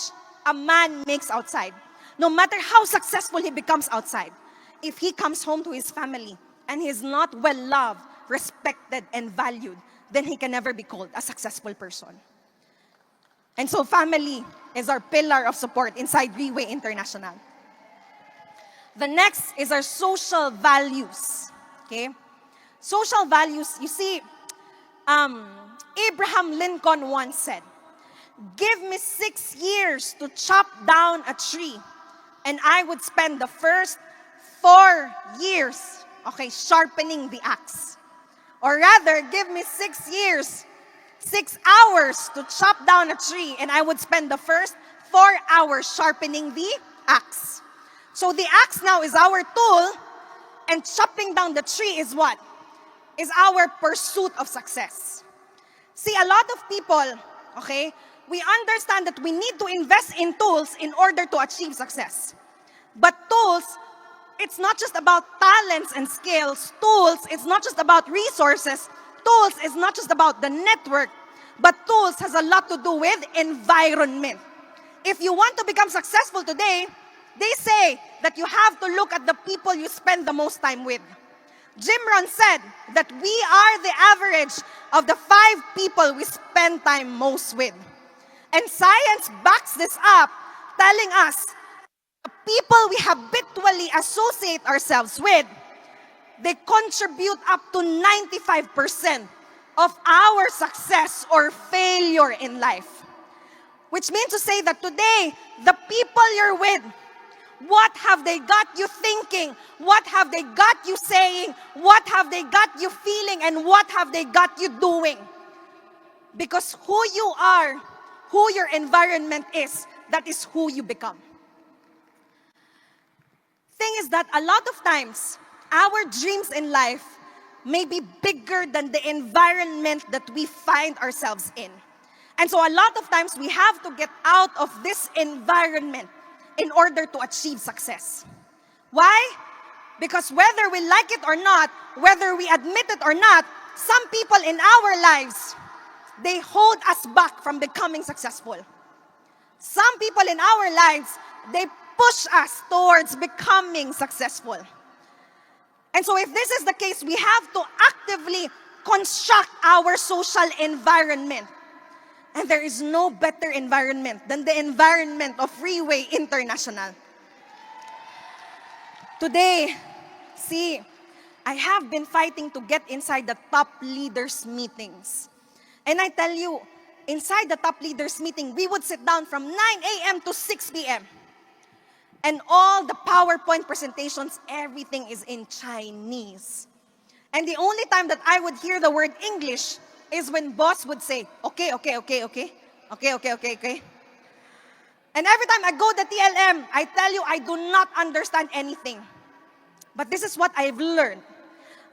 a man makes outside, no matter how successful he becomes outside, if he comes home to his family and he is not well loved, respected, and valued, then he can never be called a successful person. And so family is our pillar of support inside Reway International. The next is our social values, okay? Social values, you see, Abraham Lincoln once said, give me 6 years to chop down a tree, and I would spend the first 4 years, okay, sharpening the axe. Or rather, give me 6 years, 6 hours to chop down a tree, and I would spend the first 4 hours sharpening the axe. So the axe now is our tool, and chopping down the tree is what? Is our pursuit of success. See, a lot of people, okay, we understand that we need to invest in tools in order to achieve success. But tools, it's not just about talents and skills. Tools, it's not just about resources. Tools is not just about the network, but tools has a lot to do with environment. If you want to become successful today, they say that you have to look at the people you spend the most time with. Jim Rohn said that we are the average of the 5 people we spend time most with. And science backs this up, telling us the people we habitually associate ourselves with, they contribute up to 95% of our success or failure in life. Which means to say that today, the people you're with, what have they got you thinking? What have they got you saying? What have they got you feeling? And what have they got you doing? Because who you are, who your environment is, that is who you become. Thing is that a lot of times, our dreams in life may be bigger than the environment that we find ourselves in. And so a lot of times we have to get out of this environment in order to achieve success. Why? Because whether we like it or not, whether we admit it or not, some people in our lives, they hold us back from becoming successful. Some people in our lives, they push us towards becoming successful. And so if this is the case, we have to actively construct our social environment. And there is no better environment than the environment of Freeway International. Today, see, I have been fighting to get inside the top leaders' meetings. And I tell you, inside the top leaders' meeting, we would sit down from 9 a.m. to 6 p.m. And all the PowerPoint presentations, everything is in Chinese. And the only time that I would hear the word English is when boss would say, okay. And every time I go to TLM, I tell you, I do not understand anything. But this is what I've learned,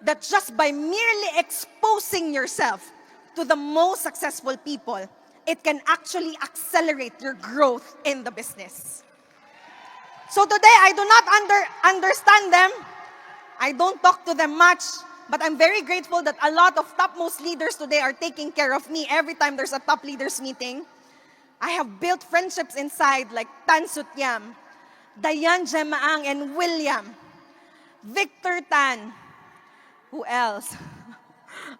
that just by merely exposing yourself to the most successful people, it can actually accelerate your growth in the business. So today, I do not understand them. I don't talk to them much. But I'm very grateful that a lot of topmost leaders today are taking care of me every time there's a top leaders meeting. I have built friendships inside like Tan Sut Yam, Dayan Jemaang and William, Victor Tan. Who else?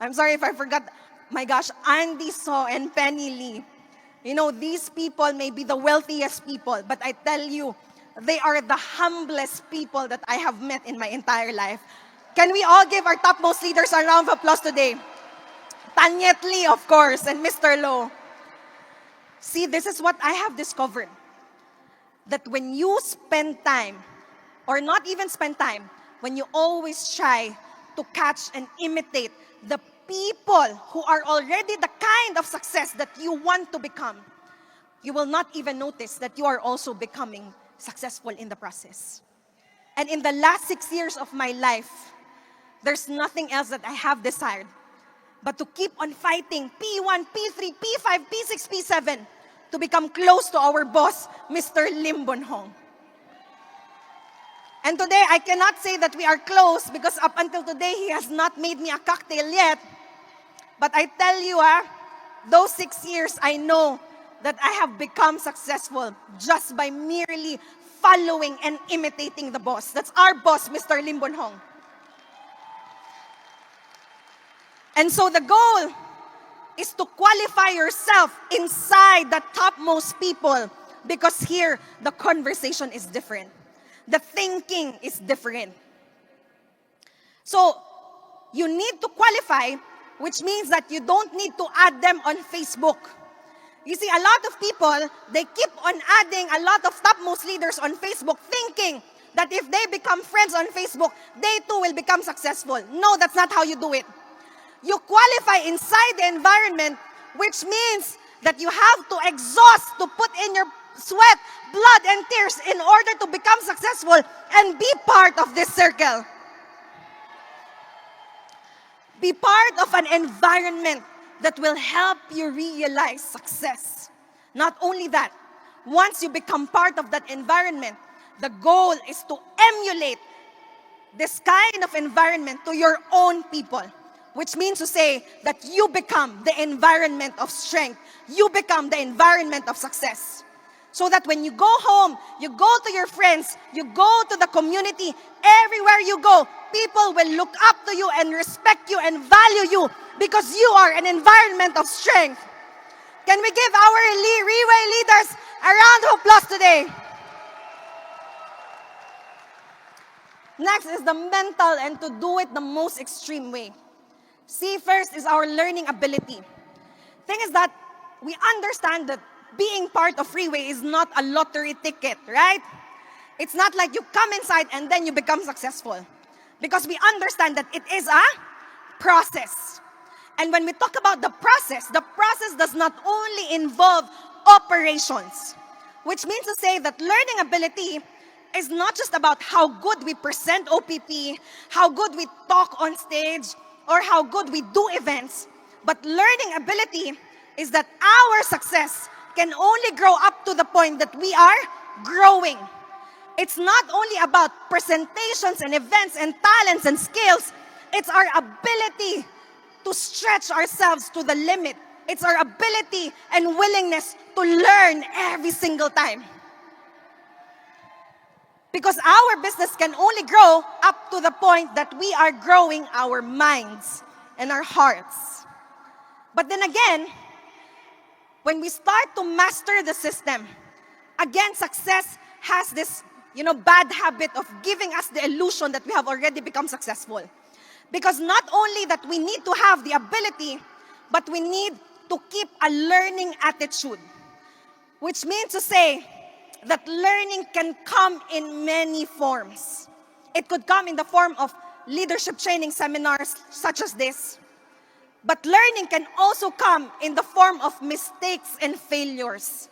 I'm sorry if I forgot. My gosh, Andy So and Penny Lee. You know, these people may be the wealthiest people, but I tell you, they are the humblest people that I have met in my entire life. Can we all give our topmost leaders a round of applause today? Tanyet Lee, of course, and Mr. Low. See, this is what I have discovered. That when you spend time, or not even spend time, when you always try to catch and imitate the people who are already the kind of success that you want to become, you will not even notice that you are also becoming successful in the process. And in the last 6 years of my life, there's nothing else that I have desired but to keep on fighting P1, P3, P5, P6, P7 to become close to our boss, Mr. Lim Bon Hong. And today, I cannot say that we are close because up until today, he has not made me a cocktail yet. But I tell you, those 6 years, I know that I have become successful just by merely following and imitating the boss. That's our boss, Mr. Lim Bon Hong. And so the goal is to qualify yourself inside the topmost people because here, the conversation is different. The thinking is different. So, you need to qualify, which means that you don't need to add them on Facebook. You see, a lot of people, they keep on adding a lot of topmost leaders on Facebook thinking that if they become friends on Facebook, they too will become successful. No, that's not how you do it. You qualify inside the environment, which means that you have to exhaust, to put in your sweat, blood, and tears in order to become successful and be part of this circle. Be part of an environment that will help you realize success. Not only that, once you become part of that environment, the goal is to emulate this kind of environment to your own people, which means to say that you become the environment of strength. You become the environment of success. So that when you go home, you go to your friends, you go to the community, everywhere you go, people will look up to you and respect you and value you because you are an environment of strength. Can we give our Reway leaders a round of applause today? Next is the mental, and to do it the most extreme way. See, first is our learning ability. Thing is that we understand that being part of Freeway is not a lottery ticket, right? It's not like you come inside and then you become successful. Because we understand that it is a process. And when we talk about the process does not only involve operations, which means to say that learning ability is not just about how good we present OPP, how good we talk on stage, or how good we do events, but learning ability is that our success can only grow up to the point that we are growing. It's not only about presentations and events and talents and skills, it's our ability to stretch ourselves to the limit. It's our ability and willingness to learn every single time. Because our business can only grow up to the point that we are growing our minds and our hearts. But then again, when we start to master the system, again, success has this, bad habit of giving us the illusion that we have already become successful. Because not only that we need to have the ability, but we need to keep a learning attitude. Which means to say that learning can come in many forms. It could come in the form of leadership training seminars such as this. But learning can also come in the form of mistakes and failures.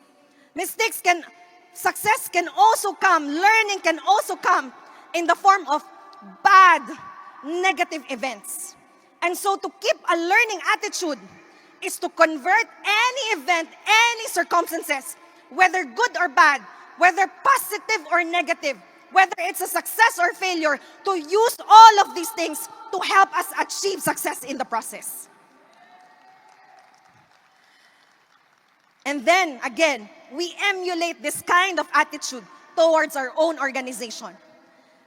Success can also come, learning can also come in the form of bad, negative events. And so to keep a learning attitude is to convert any event, any circumstances, whether good or bad, whether positive or negative, whether it's a success or failure, to use all of these things to help us achieve success in the process. And then, again, we emulate this kind of attitude towards our own organization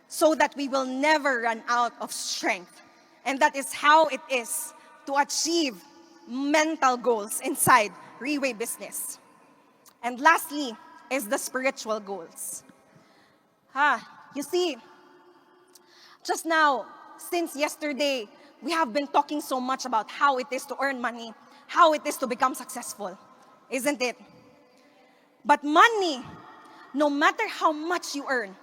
so that we will never run out of strength. And that is how it is to achieve mental goals inside Reway business. And lastly is the spiritual goals. You see, just now, since yesterday, we have been talking so much about how it is to earn money, how it is to become successful. Isn't it? But money, no matter how much you earn,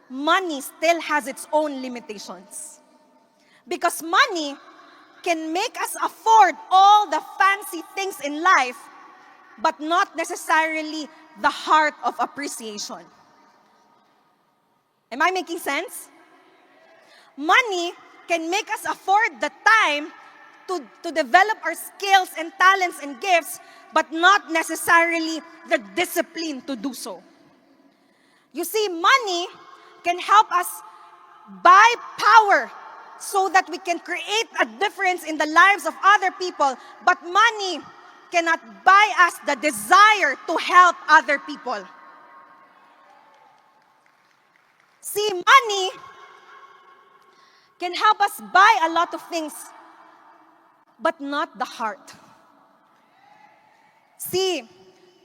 money still has its own limitations. Because money can make us afford all the fancy things in life, but not necessarily the heart of appreciation. Am I making sense? Money can make us afford the time to develop our skills and talents and gifts, but not necessarily the discipline to do so. You see, money can help us buy power so that we can create a difference in the lives of other people, but money cannot buy us the desire to help other people. See, money can help us buy a lot of things, but not the heart. See,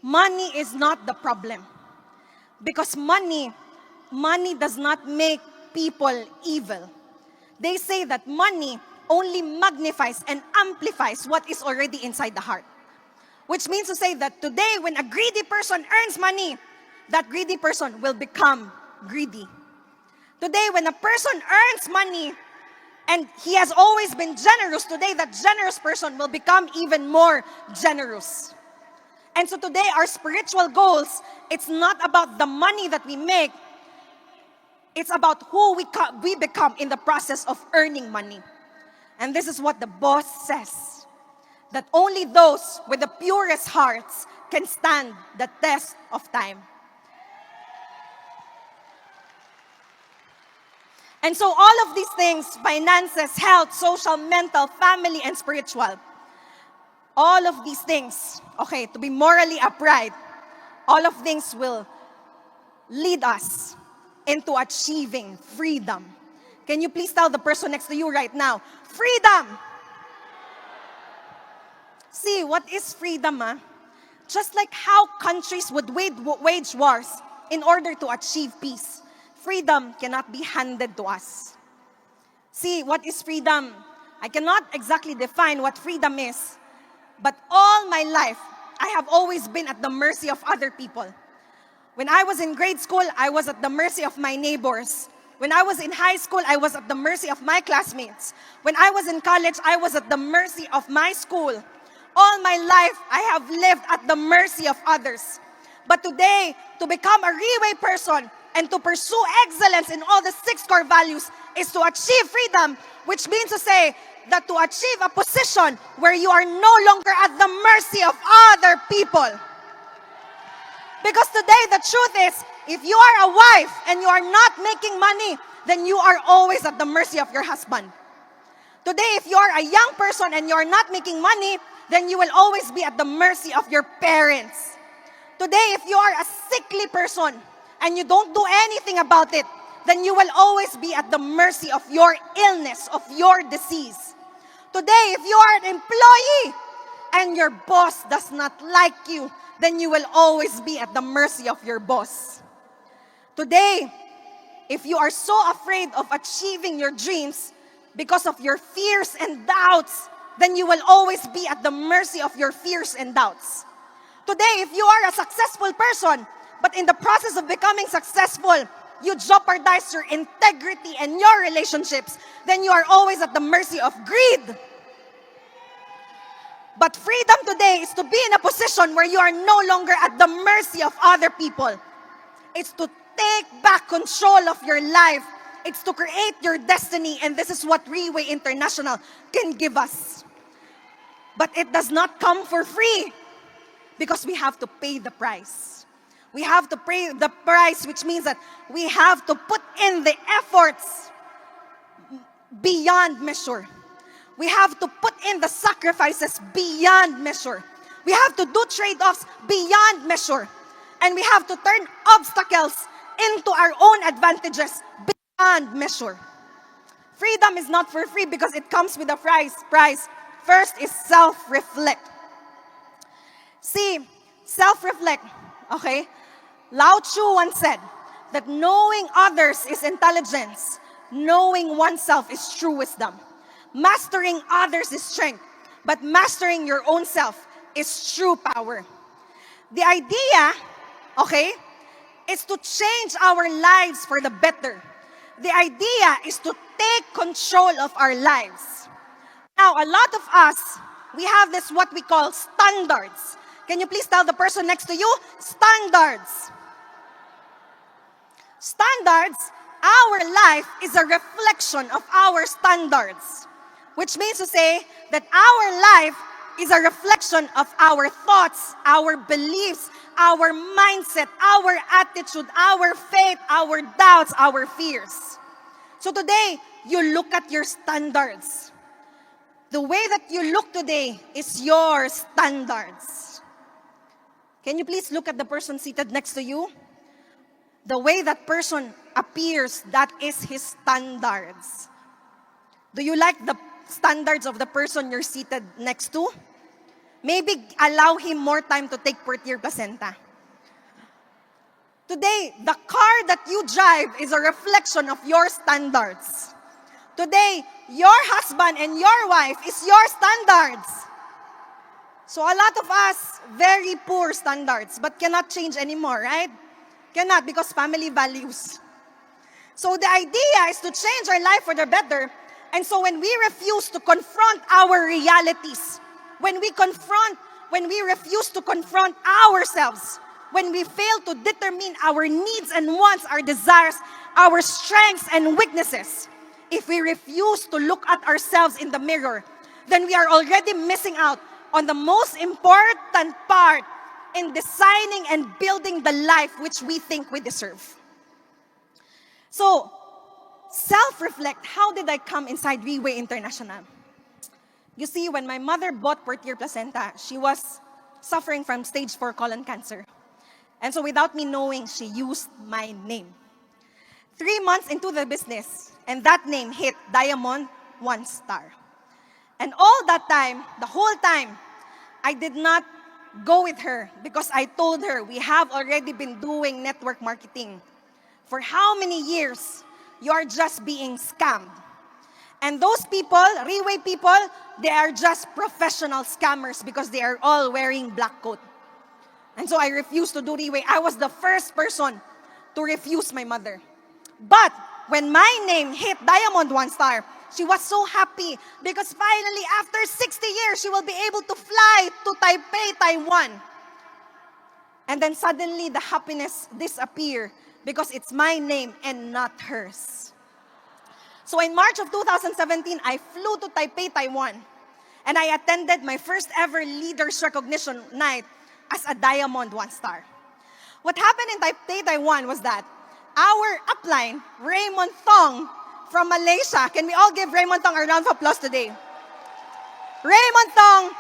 money is not the problem. Because money does not make people evil. They say that money only magnifies and amplifies what is already inside the heart. Which means to say that today, when a greedy person earns money, that greedy person will become greedy. Today, when a person earns money, and he has always been generous, today that generous person will become even more generous. And so today, our spiritual goals, it's not about the money that we make, it's about who we become in the process of earning money. And this is what the boss says, that only those with the purest hearts can stand the test of time. And so all of these things, finances, health, social, mental, family, and spiritual, all of these things, okay, to be morally upright, all of things will lead us into achieving freedom. Can you please tell the person next to you right now, freedom? See, what is freedom? Just like how countries would wage wars in order to achieve peace, freedom cannot be handed to us. See, what is freedom? I cannot exactly define what freedom is, but all my life, I have always been at the mercy of other people. When I was in grade school, I was at the mercy of my neighbors. When I was in high school, I was at the mercy of my classmates. When I was in college, I was at the mercy of my school. All my life, I have lived at the mercy of others. But today, to become a Riway person and to pursue excellence in all the 6 core values is to achieve freedom, which means to say that to achieve a position where you are no longer at the mercy of other people. Because today, the truth is, if you are a wife and you are not making money, then you are always at the mercy of your husband. Today, if you are a young person and you are not making money, then you will always be at the mercy of your parents. Today, if you are a sickly person and you don't do anything about it, then you will always be at the mercy of your illness, of your disease. Today, if you are an employee and your boss does not like you, then you will always be at the mercy of your boss. Today, if you are so afraid of achieving your dreams because of your fears and doubts, then you will always be at the mercy of your fears and doubts. Today, if you are a successful person, but in the process of becoming successful, you jeopardize your integrity and your relationships, then you are always at the mercy of greed. But freedom today is to be in a position where you are no longer at the mercy of other people. It's to take back control of your life. It's to create your destiny, and this is what Riway International can give us. But it does not come for free because we have to pay the price. We have to pay the price, which means that we have to put in the efforts beyond measure. We have to put in the sacrifices beyond measure. We have to do trade-offs beyond measure. And we have to turn obstacles into our own advantages beyond measure. Freedom is not for free because it comes with a price. First is self-reflect. See, self-reflect, okay? Lao Tzu once said that knowing others is intelligence. Knowing oneself is true wisdom. Mastering others is strength, but mastering your own self is true power. The idea, okay, is to change our lives for the better. The idea is to take control of our lives. Now, a lot of us, we have this what we call standards. Can you please tell the person next to you? Standards. Standards, our life is a reflection of our standards. Which means to say that our life is a reflection of our thoughts, our beliefs, our mindset, our attitude, our faith, our doubts, our fears. So today, you look at your standards. The way that you look today is your standards. Can you please look at the person seated next to you? The way that person appears, that is his standards. Do you like the standards of the person you're seated next to? Maybe allow him more time to take portier placenta. Today, the car that you drive is a reflection of your standards. Today, your husband and your wife is your standards. So a lot of us, very poor standards, but cannot change anymore, right? Cannot, because family values. So the idea is to change our life for the better. And so when we refuse to confront our realities, when we refuse to confront ourselves, when we fail to determine our needs and wants, our desires, our strengths and weaknesses, if we refuse to look at ourselves in the mirror, then we are already missing out on the most important part in designing and building the life which we think we deserve. So, self-reflect, how did I come inside Riway International? You see, when my mother bought portier placenta, she was suffering from stage 4 colon cancer. And so without me knowing, she used my name. 3 months into the business, and that name hit Diamond 1 star. And all that time, the whole time, I did not go with her because I told her we have already been doing network marketing. For how many years you are just being scammed? And those people, Reway people, they are just professional scammers because they are all wearing black coat. And so I refused to do Reway. I was the first person to refuse my mother. But when my name hit Diamond 1 Star, she was so happy because finally, after 60 years, she will be able to fly to Taipei, Taiwan. And then suddenly, the happiness disappeared because it's my name and not hers. So in March of 2017, I flew to Taipei, Taiwan. And I attended my first ever Leaders Recognition Night as a Diamond 1 Star. What happened in Taipei, Taiwan was that our upline, Raymond Tong from Malaysia, can we all give Raymond Tong a round of applause today? Raymond Tong,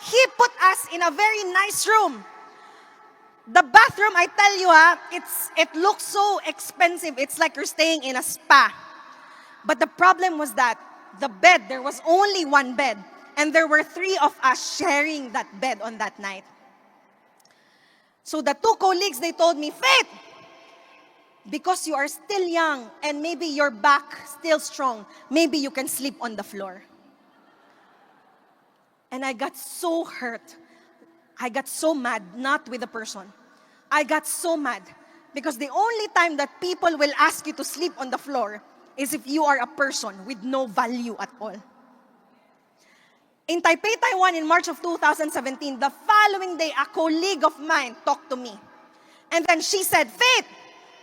he put us in a very nice room. The bathroom, I tell you, it looks so expensive. It's like you're staying in a spa. But the problem was that the bed, there was only one bed. And there were 3 of us sharing that bed on that night. So the 2 colleagues, they told me, Faith, because you are still young and maybe your back still strong, maybe you can sleep on the floor. And I got so hurt. I got so mad, not with the person. I got so mad because the only time that people will ask you to sleep on the floor is if you are a person with no value at all. In Taipei, Taiwan, in March of 2017, the following day, a colleague of mine talked to me. And then she said, Faith,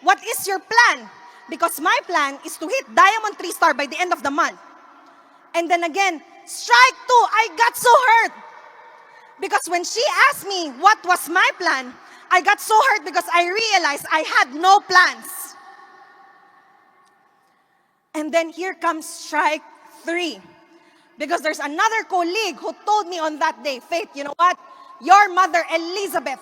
what is your plan? Because my plan is to hit Diamond 3 Star by the end of the month. And then again, strike 2, I got so hurt. Because when she asked me what was my plan, I got so hurt because I realized I had no plans. And then here comes strike 3. Because there's another colleague who told me on that day, Faith, you know what? Your mother, Elizabeth,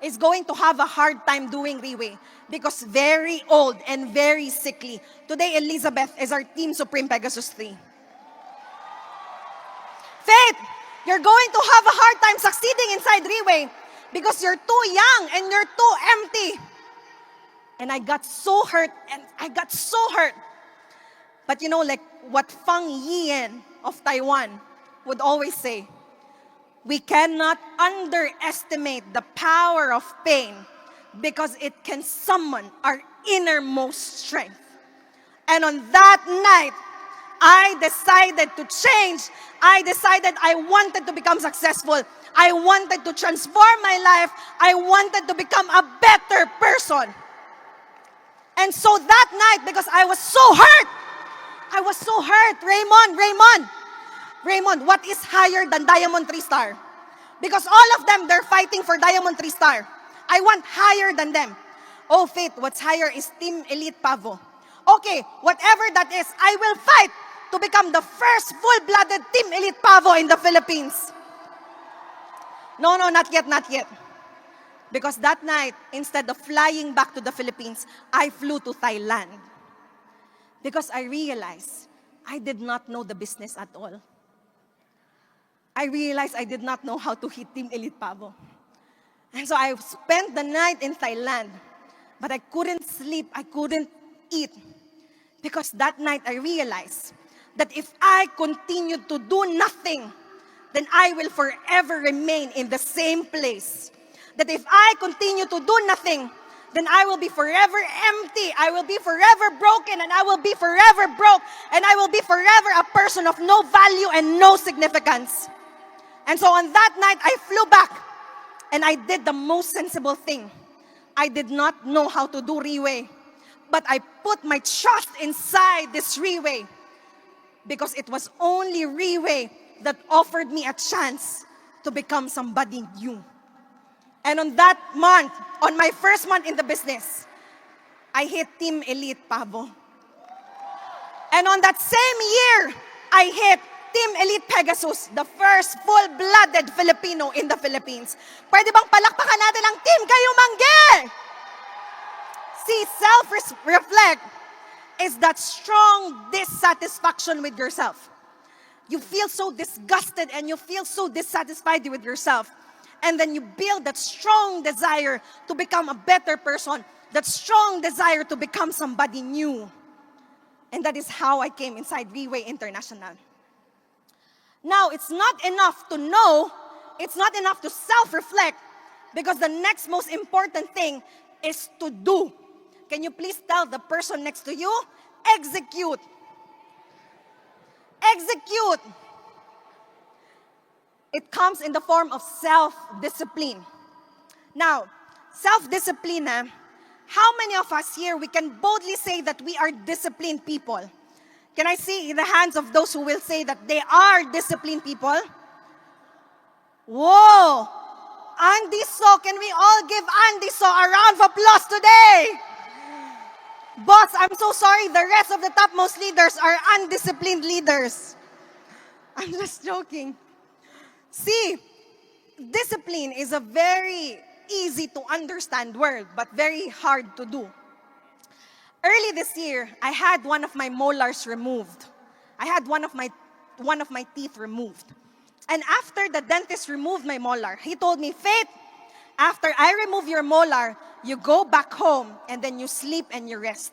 is going to have a hard time doing Reway because very old and very sickly. Today, Elizabeth is our Team Supreme Pegasus 3. Faith, you're going to have a hard time succeeding inside Reway because you're too young and you're too empty. And I got so hurt and I got so hurt. But you know, like what Fang Yian of Taiwan would always say, we cannot underestimate the power of pain because it can summon our innermost strength. And on that night, I decided to change. I decided I wanted to become successful. I wanted to transform my life. I wanted to become a better person. And so that night, because I was so hurt, Raymond, what is higher than Diamond 3 Star? Because all of them, they're fighting for Diamond 3 Star. I want higher than them. Oh, Faith, what's higher is Team Elite Pavo. Okay, whatever that is, I will fight to become the first full-blooded Team Elite Pavo in the Philippines. No, not yet. Because that night, instead of flying back to the Philippines, I flew to Thailand. Because I realized I did not know the business at all. I realized I did not know how to hit Team Elite Pavo. And so I spent the night in Thailand. But I couldn't sleep, I couldn't eat. Because that night I realized that if I continue to do nothing, then I will forever remain in the same place. That if I continue to do nothing, then I will be forever empty. I will be forever broken, and I will be forever broke, and I will be forever a person of no value and no significance. And so on that night, I flew back, and I did the most sensible thing. I did not know how to do Reway, but I put my trust inside this Reway because it was only Reway that offered me a chance to become somebody new. And on that month, on my first month in the business, I hit Team Elite Pavo. And on that same year, I hit Team Elite Pegasus, the first full-blooded Filipino in the Philippines. Pwede bang palakpakan natin ang Team Kayo Mangge? See, self-reflect is that strong dissatisfaction with yourself. You feel so disgusted and you feel so dissatisfied with yourself. And then you build that strong desire to become a better person, that strong desire to become somebody new. And that is how I came inside Reway International. Now, it's not enough to know, it's not enough to self-reflect, because the next most important thing is to do. Can you please tell the person next to you? Execute. Execute. It comes in the form of self-discipline. Now, self-discipline, how many of us here, we can boldly say that we are disciplined people? Can I see in the hands of those who will say that they are disciplined people? Whoa! Andy So, can we all give Andy So a round of applause today? Boss, I'm so sorry, the rest of the topmost leaders are undisciplined leaders. I'm just joking. See, discipline is a very easy to understand word, but very hard to do. Early this year, I had one of my molars removed. I had one of my teeth removed. And after the dentist removed my molar, he told me, Faith, after I remove your molar, you go back home and then you sleep and you rest.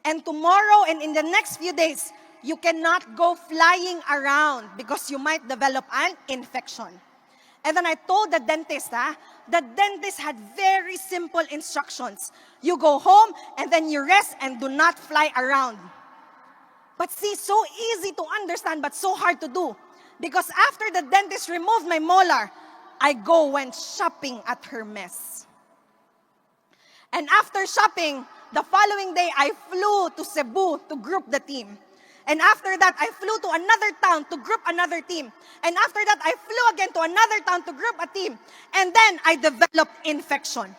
And tomorrow and in the next few days, you cannot go flying around because you might develop an infection. And then I told the dentist, the dentist had very simple instructions. You go home and then you rest and do not fly around. But see, so easy to understand but so hard to do. Because after the dentist removed my molar, I went shopping at Hermes. And after shopping, the following day, I flew to Cebu to group the team. And after that, I flew to another town to group another team. And after that, I flew again to another town to group a team. And then I developed infection.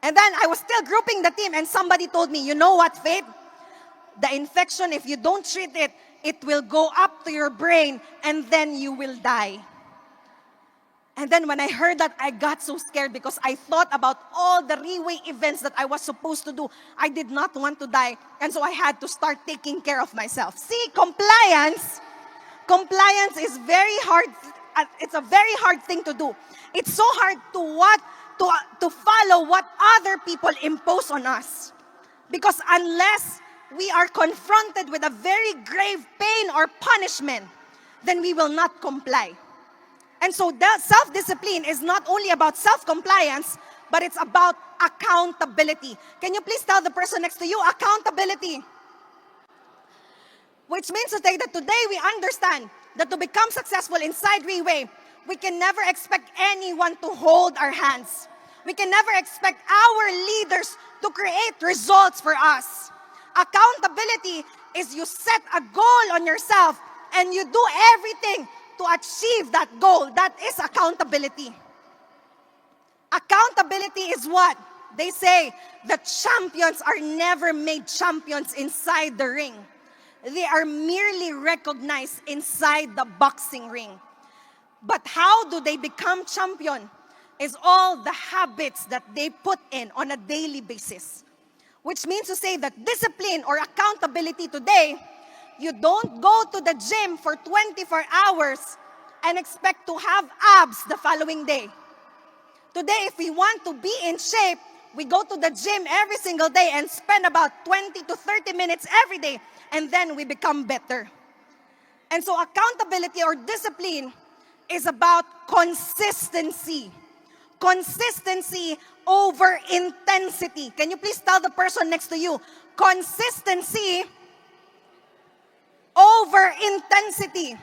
And then I was still grouping the team and somebody told me, you know what, Faith? The infection, if you don't treat it, it will go up to your brain and then you will die. And then when I heard that, I got so scared because I thought about all the Reway events that I was supposed to do. I did not want to die. And so I had to start taking care of myself. See, compliance is very hard. It's a very hard thing to do. It's so hard to follow what other people impose on us. Because unless we are confronted with a very grave pain or punishment, then we will not comply. And so that self-discipline is not only about self-compliance, but it's about accountability. Can you please tell the person next to you, accountability? Which means to say that today we understand that to become successful inside Reway, we can never expect anyone to hold our hands. We can never expect our leaders to create results for us. Accountability is you set a goal on yourself and you do everything to achieve that goal. That is accountability. Accountability is what? They say the champions are never made champions inside the ring. They are merely recognized inside the boxing ring. But how do they become champion? Is all the habits that they put in on a daily basis. Which means to say that discipline or accountability today, you don't go to the gym for 24 hours and expect to have abs the following day. Today, if we want to be in shape, we go to the gym every single day and spend about 20 to 30 minutes every day, and then we become better. And so accountability or discipline is about consistency. Consistency over intensity. Can you please tell the person next to you, consistency over intensity.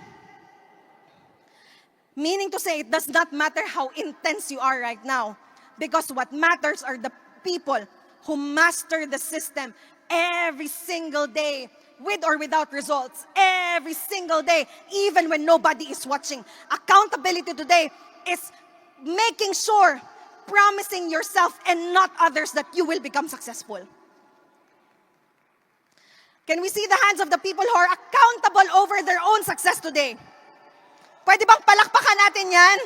Meaning to say, it does not matter how intense you are right now, because what matters are the people who master the system every single day, with or without results, every single day, even when nobody is watching. Accountability today is making sure, promising yourself and not others that you will become successful. Can we see the hands of the people who are accountable over their own success today? Pwede bang palakpakan natin yan?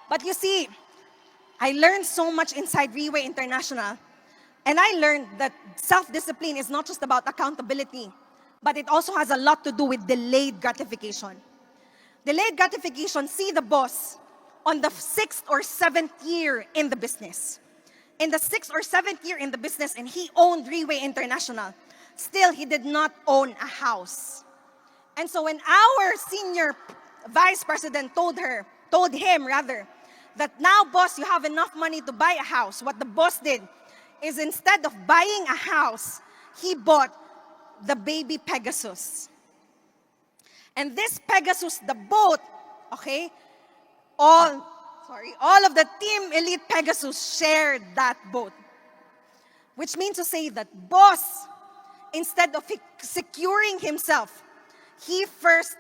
But you see, I learned so much inside Reway International. And I learned that self-discipline is not just about accountability, but it also has a lot to do with delayed gratification. Delayed gratification, see the boss on the 6th or 7th year in the business. In the 6th or 7th year in the business, and he owned Reway International. Still, he did not own a house. And so when our senior vice president told him, that now, boss, you have enough money to buy a house, what the boss did is instead of buying a house, he bought the baby Pegasus. And this Pegasus, the boat, okay, all of the Team Elite Pegasus shared that boat. Which means to say that boss, instead of securing himself, he first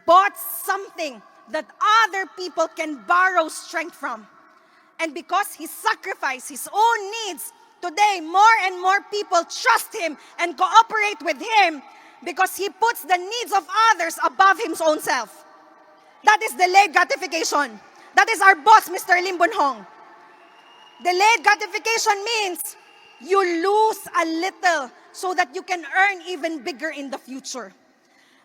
bought something that other people can borrow strength from. And because he sacrificed his own needs, today more and more people trust him and cooperate with him because he puts the needs of others above his own self. That is delayed gratification. That is our boss, Mr. Lim Boon Hong. Delayed gratification means you lose a little so that you can earn even bigger in the future.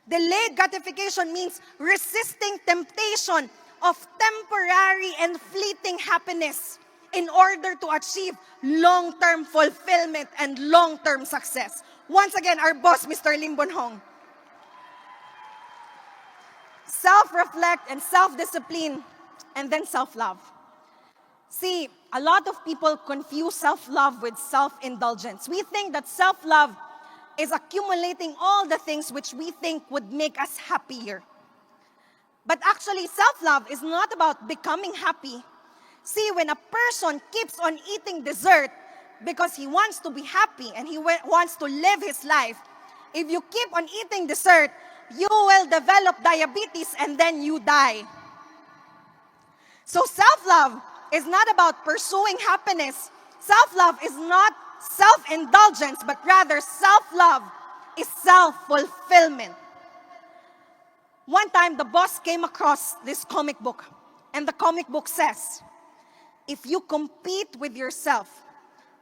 Delayed gratification means resisting temptation of temporary and fleeting happiness in order to achieve long-term fulfillment and long-term success. Once again, our boss, Mr. Lim Boon Hong. Self-reflect and self-discipline, and then self-love. See, a lot of people confuse self-love with self-indulgence. We think that self-love is accumulating all the things which we think would make us happier. But actually, self-love is not about becoming happy. See, when a person keeps on eating dessert because he wants to be happy and he wants to live his life, if you keep on eating dessert, you will develop diabetes and then you die. So self-love is not about pursuing happiness. Self-love is not self-indulgence, but rather self-love is self-fulfillment. One time, the boss came across this comic book, and the comic book says, if you compete with yourself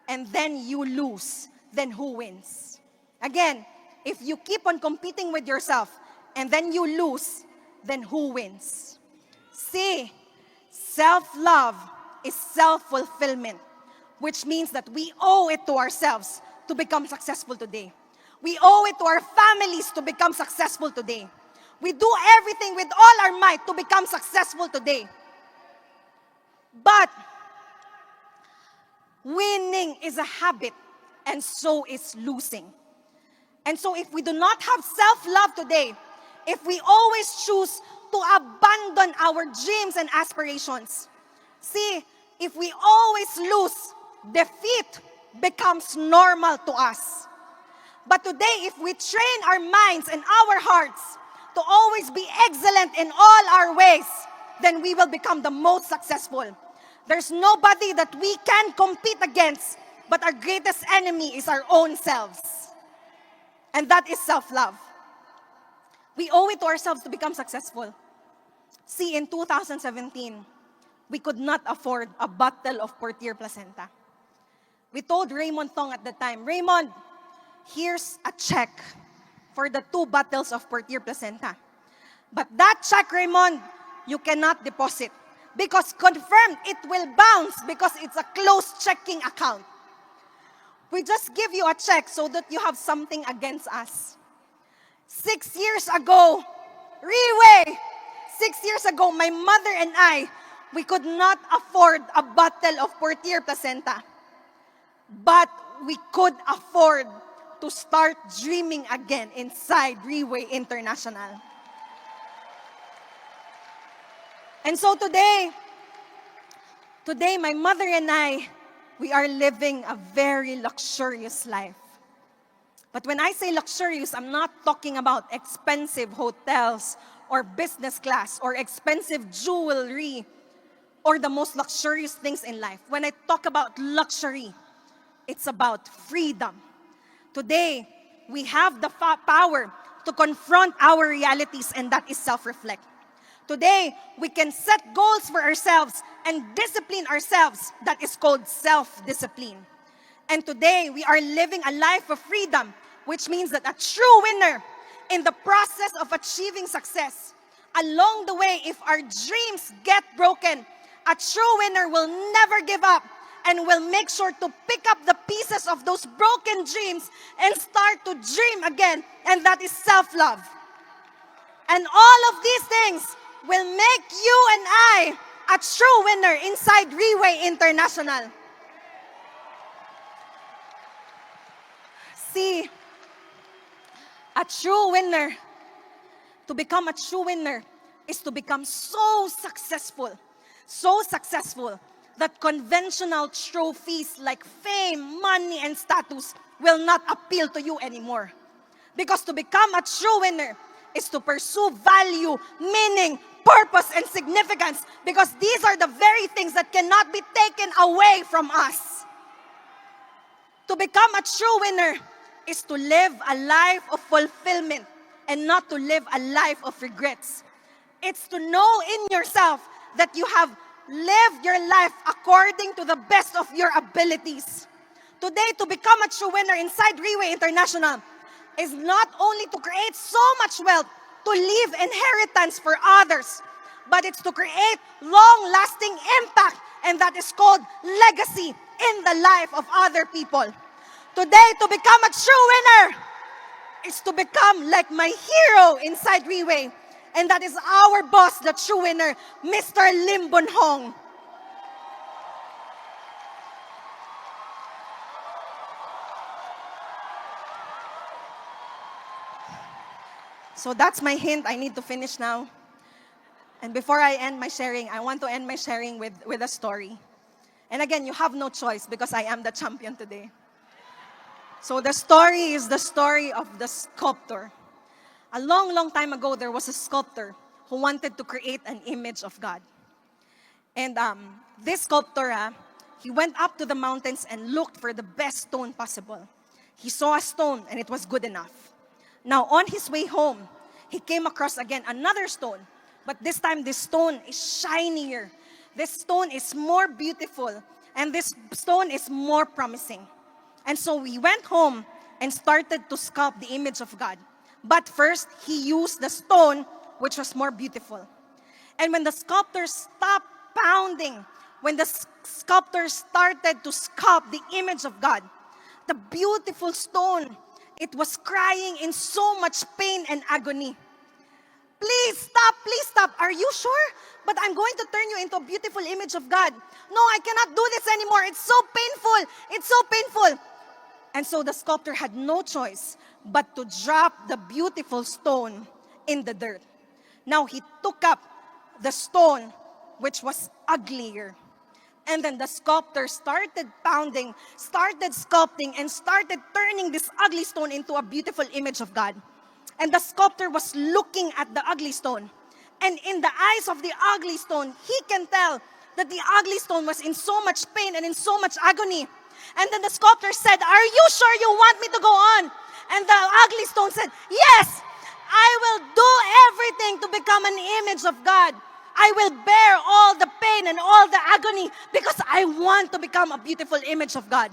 and then you lose, then who wins? Again, if you keep on competing with yourself and then you lose, then who wins? See, self-love is self-fulfillment, which means that we owe it to ourselves to become successful today. We owe it to our families to become successful today. We do everything with all our might to become successful today. But winning is a habit, and so is losing. And so if we do not have self-love today, if we always choose to abandon our dreams and aspirations, see, if we always lose, defeat becomes normal to us. But today, if we train our minds and our hearts to always be excellent in all our ways, then we will become the most successful. There's nobody that we can compete against, but our greatest enemy is our own selves. And that is self-love. We owe it to ourselves to become successful. See, in 2017, we could not afford a bottle of Portier placenta. We told Raymond Tong at the time, Raymond, here's a check for the 2 bottles of Portier placenta. But that check, Raymond, you cannot deposit because confirmed it will bounce because it's a closed checking account. We just give you a check so that you have something against us. 6 years ago, Reway, 6 years ago, my mother and I, we could not afford a bottle of Portier placenta. But we could afford to start dreaming again inside Reway International. And so today, my mother and I, we are living a very luxurious life. But when I say luxurious, I'm not talking about expensive hotels or business class or expensive jewelry or the most luxurious things in life. When I talk about luxury, it's about freedom. Today, we have the power to confront our realities, and that is self-reflect. Today, we can set goals for ourselves and discipline ourselves. That is called self-discipline. And today, we are living a life of freedom, which means that a true winner in the process of achieving success, along the way, if our dreams get broken, A true winner will never give up and will make sure to pick up the pieces of those broken dreams and start to dream again, and that is self-love. And all of these things will make you and I a true winner inside Reway International. See, a true winner, to become a true winner is to become so successful that conventional trophies like fame, money, and status will not appeal to you anymore. Because to become a true winner is to pursue value, meaning, purpose, and significance, because these are the very things that cannot be taken away from us. To become a true winner is to live a life of fulfillment and not to live a life of regrets. It's to know in yourself that you have lived your life according to the best of your abilities. Today, to become a true winner inside Reway International is not only to create so much wealth, to leave inheritance for others, but it's to create long-lasting impact, and that is called legacy in the life of other people. Today, to become a true winner is to become like my hero inside Reway, and that is our boss, the true winner, Mr. Lim Bun Hong. So that's my hint. I need to finish now. And before I end my sharing, I want to end my sharing with a story. And again, you have no choice because I am the champion today. So the story is the story of the sculptor. A long, long time ago, there was a sculptor who wanted to create an image of God. And this sculptor, he went up to the mountains and looked for the best stone possible. He saw a stone and it was good enough. Now, on his way home, he came across again another stone. But this time, this stone is shinier. This stone is more beautiful. And this stone is more promising. And so he went home and started to sculpt the image of God. But first, he used the stone, which was more beautiful. And when the sculptor stopped pounding, when the sculptor started to sculpt the image of God, the beautiful stone, it was crying in so much pain and agony. Please stop. Are you sure? But I'm going to turn you into a beautiful image of God. No, I cannot do this anymore. It's so painful. It's so painful. And so the sculptor had no choice but to drop the beautiful stone in the dirt. Now he took up the stone, which was uglier. And then the sculptor started pounding, started sculpting, and started turning this ugly stone into a beautiful image of God. And the sculptor was looking at the ugly stone. And in the eyes of the ugly stone, he can tell that the ugly stone was in so much pain and in so much agony. And then the sculptor said, "Are you sure you want me to go on?" And the ugly stone said, "Yes, I will do everything to become an image of God. I will bear all the pain and all the agony because I want to become a beautiful image of God."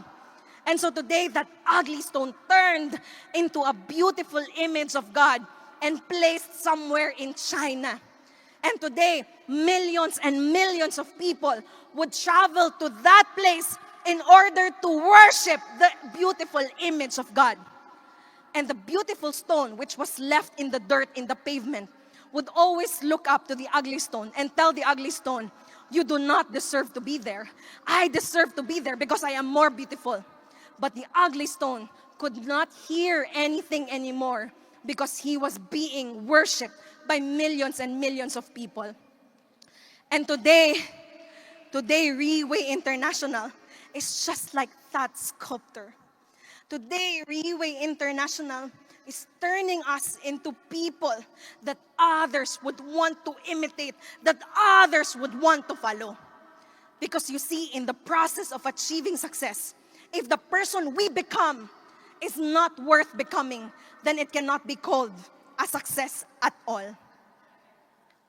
And so today, that ugly stone turned into a beautiful image of God and placed somewhere in China. And today, millions and millions of people would travel to that place in order to worship the beautiful image of God. And the beautiful stone, which was left in the dirt, in the pavement, would always look up to the ugly stone and tell the ugly stone, "You do not deserve to be there. I deserve to be there because I am more beautiful." But the ugly stone could not hear anything anymore because he was being worshipped by millions and millions of people. And today, Reway International is just like that sculptor. Today, Reway International is turning us into people that others would want to imitate, that others would want to follow. Because you see, in the process of achieving success, if the person we become is not worth becoming, then it cannot be called a success at all.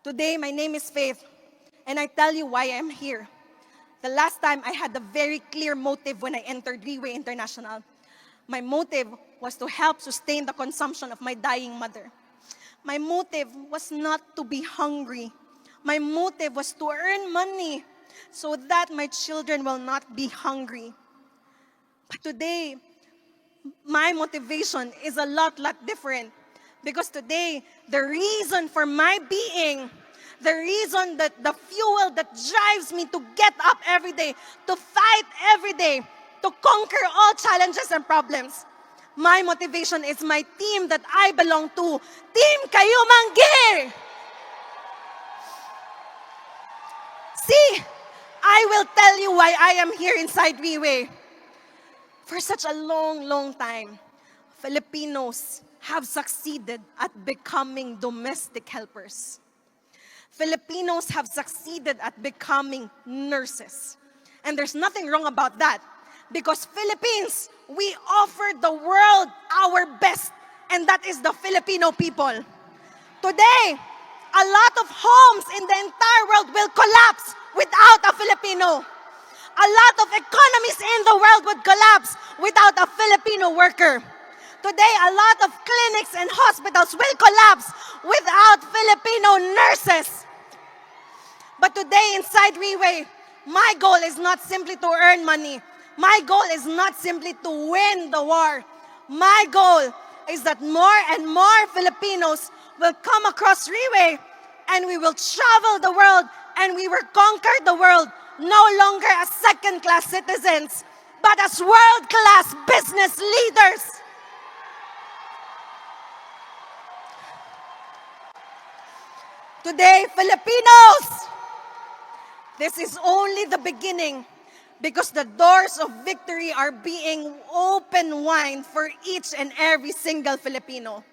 Today, my name is Faith, and I tell you why I'm here. The last time I had a very clear motive when I entered Reway International. My motive was to help sustain the consumption of my dying mother. My motive was not to be hungry. My motive was to earn money. so that my children will not be hungry. But today, my motivation is a lot different. Because today, the reason for my being, the reason that the fuel that drives me to get up every day, to fight every day, to conquer all challenges and problems, my motivation is my team that I belong to, Team Kayo Manggi! See, I will tell you why I am here inside Riway. For such a long time, Filipinos have succeeded at becoming domestic helpers. Filipinos have succeeded at becoming nurses. And there's nothing wrong about that. Because Philippines, we offer the world our best. And that is the Filipino people. Today, a lot of homes in the entire world will collapse without a Filipino. A lot of economies in the world would collapse without a Filipino worker. Today, a lot of clinics and hospitals will collapse without Filipino nurses. But today, inside Riway, my goal is not simply to earn money. My goal is not simply to win the war. My goal is that more and more Filipinos will come across Riway and we will travel the world and we will conquer the world, no longer as second-class citizens, but as world-class business leaders. Today, Filipinos, this is only the beginning because the doors of victory are being open wide for each and every single Filipino.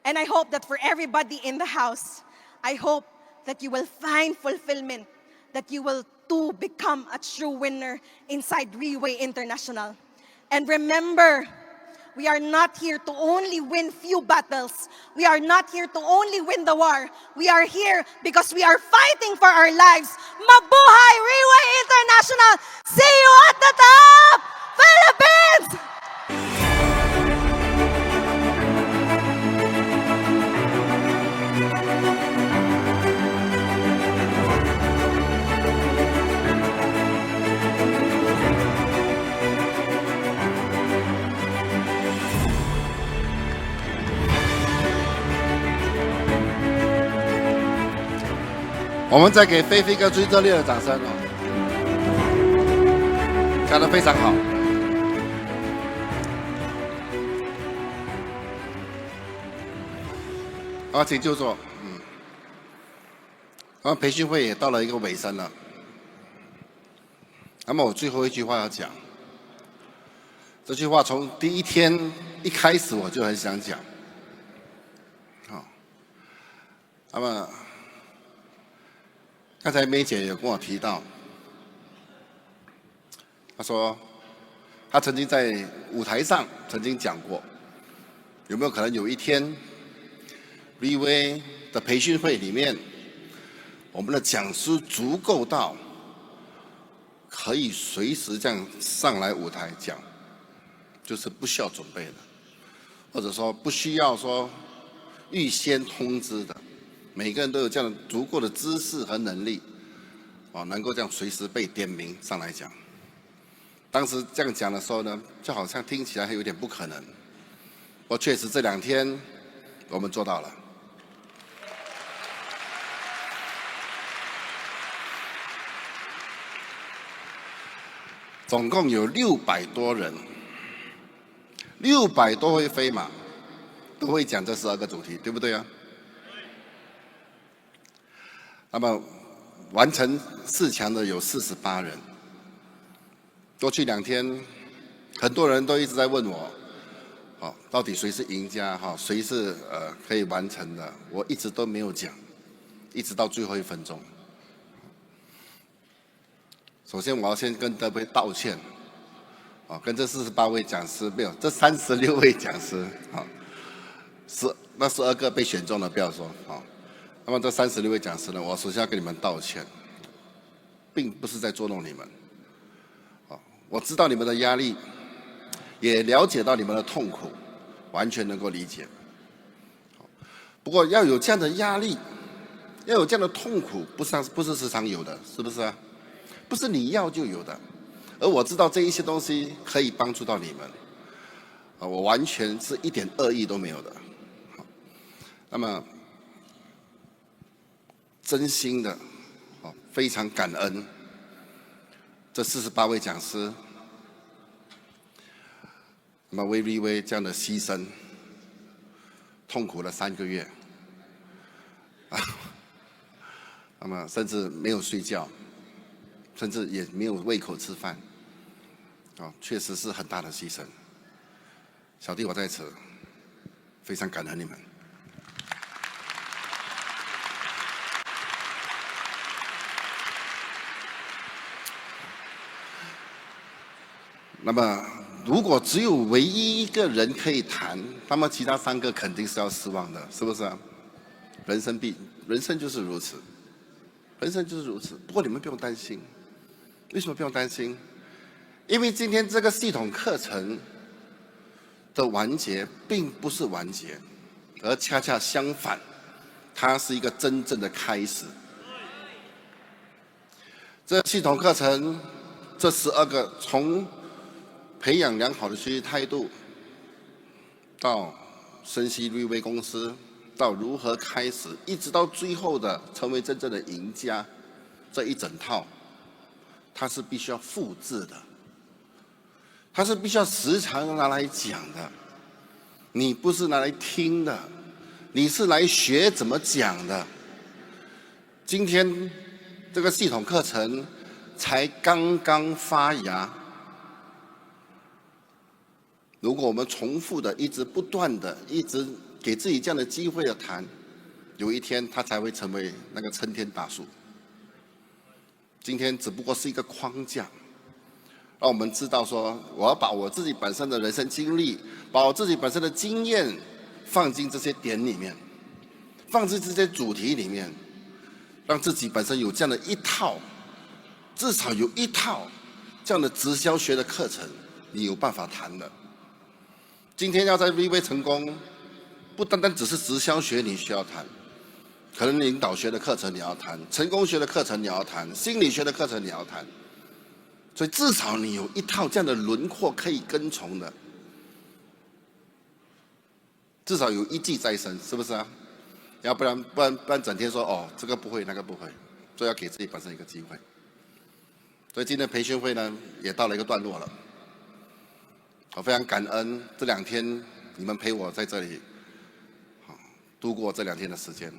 And I hope that for everybody in the house, I hope that you will find fulfillment, that you will too become a true winner inside Riway International. And remember, we are not here to only win few battles. We are not here to only win the war. We are here because we are fighting for our lives. Mabuhay Riway International! See you at the top, Philippines!我们再给菲菲哥最热烈的掌声哦，讲得非常好。好，请就坐。然后培训会也到了一个尾声了。那么我最后一句话要讲，这句话从第一天一开始我就很想讲。好，那么。刚才梅姐有跟我提到，她说她曾经在舞台上曾经讲过，有没有可能有一天 ，VV 的培训会里面，我们的讲师足够到可以随时这样上来舞台讲，就是不需要准备的，或者说不需要说预先通知的。每个人都有这样足够的知识和能力，能够这样随时被点名上来讲。当时这样讲的时候呢，就好像听起来还有点不可能。不过确实这2天我们做到了。总共有600多人，600多位飞马都会讲这12个主题，对不对啊？那么完成4强的有48人。过去2天，很多人都一直在问我，到底谁是赢家？谁是可以完成的？我一直都没有讲，一直到最后1分钟。首先，我要先跟各位道歉，跟这48位讲师没有，这36位讲师，那12个被选中的不要说，那么这36位讲师呢，我首先要跟你们道歉，并不是在捉弄你们。我知道你们的压力，也了解到你们的痛苦，完全能够理解。不过要有这样的压力，要有这样的痛苦，不是时常有的，是不是啊？不是你要就有的。而我知道这一些东西可以帮助到你们，我完全是一点恶意都没有的。那么，真心的，非常感恩这48位讲师，那么为VV这样的牺牲，痛苦了3个月，那么甚至没有睡觉，甚至也没有胃口吃饭，确实是很大的牺牲。小弟我在此非常感恩你们。那么，如果只有唯一一个人可以谈，那么其他3个肯定是要失望的，是不是啊？人生就是如此，人生就是如此。不过你们不用担心，为什么不用担心？因为今天这个系统课程的完结并不是完结，而恰恰相反，它是一个真正的开始。这系统课程，这12个从培养良好的学习态度，到深悉VV公司，到如何开始，一直到最后的成为真正的赢家，这一整套，它是必须要复制的，它是必须要时常拿来讲的。你不是拿来听的，你是来学怎么讲的。今天这个系统课程才刚刚发芽。如果我们重复的、一直不断的、一直给自己这样的机会的谈，有一天它才会成为那个参天大树。今天只不过是一个框架，让我们知道说，我要把我自己本身的人生经历，把我自己本身的经验放进这些点里面，放进这些主题里面，让自己本身有这样的一套，至少有一套这样的直销学的课程，你有办法谈的。今天要在 VV 成功，不单单只是直销学你需要谈，可能领导学的课程你要谈，成功学的课程你要谈，心理学的课程你要谈，所以至少你有一套这样的轮廓可以跟从的，至少有一技在身，是不是啊？要不然整天说哦这个不会那个不会，所以要给自己本身一个机会。所以今天培训会呢也到了一个段落了。我非常感恩这2天你们陪我在这里，度过这2天的时间。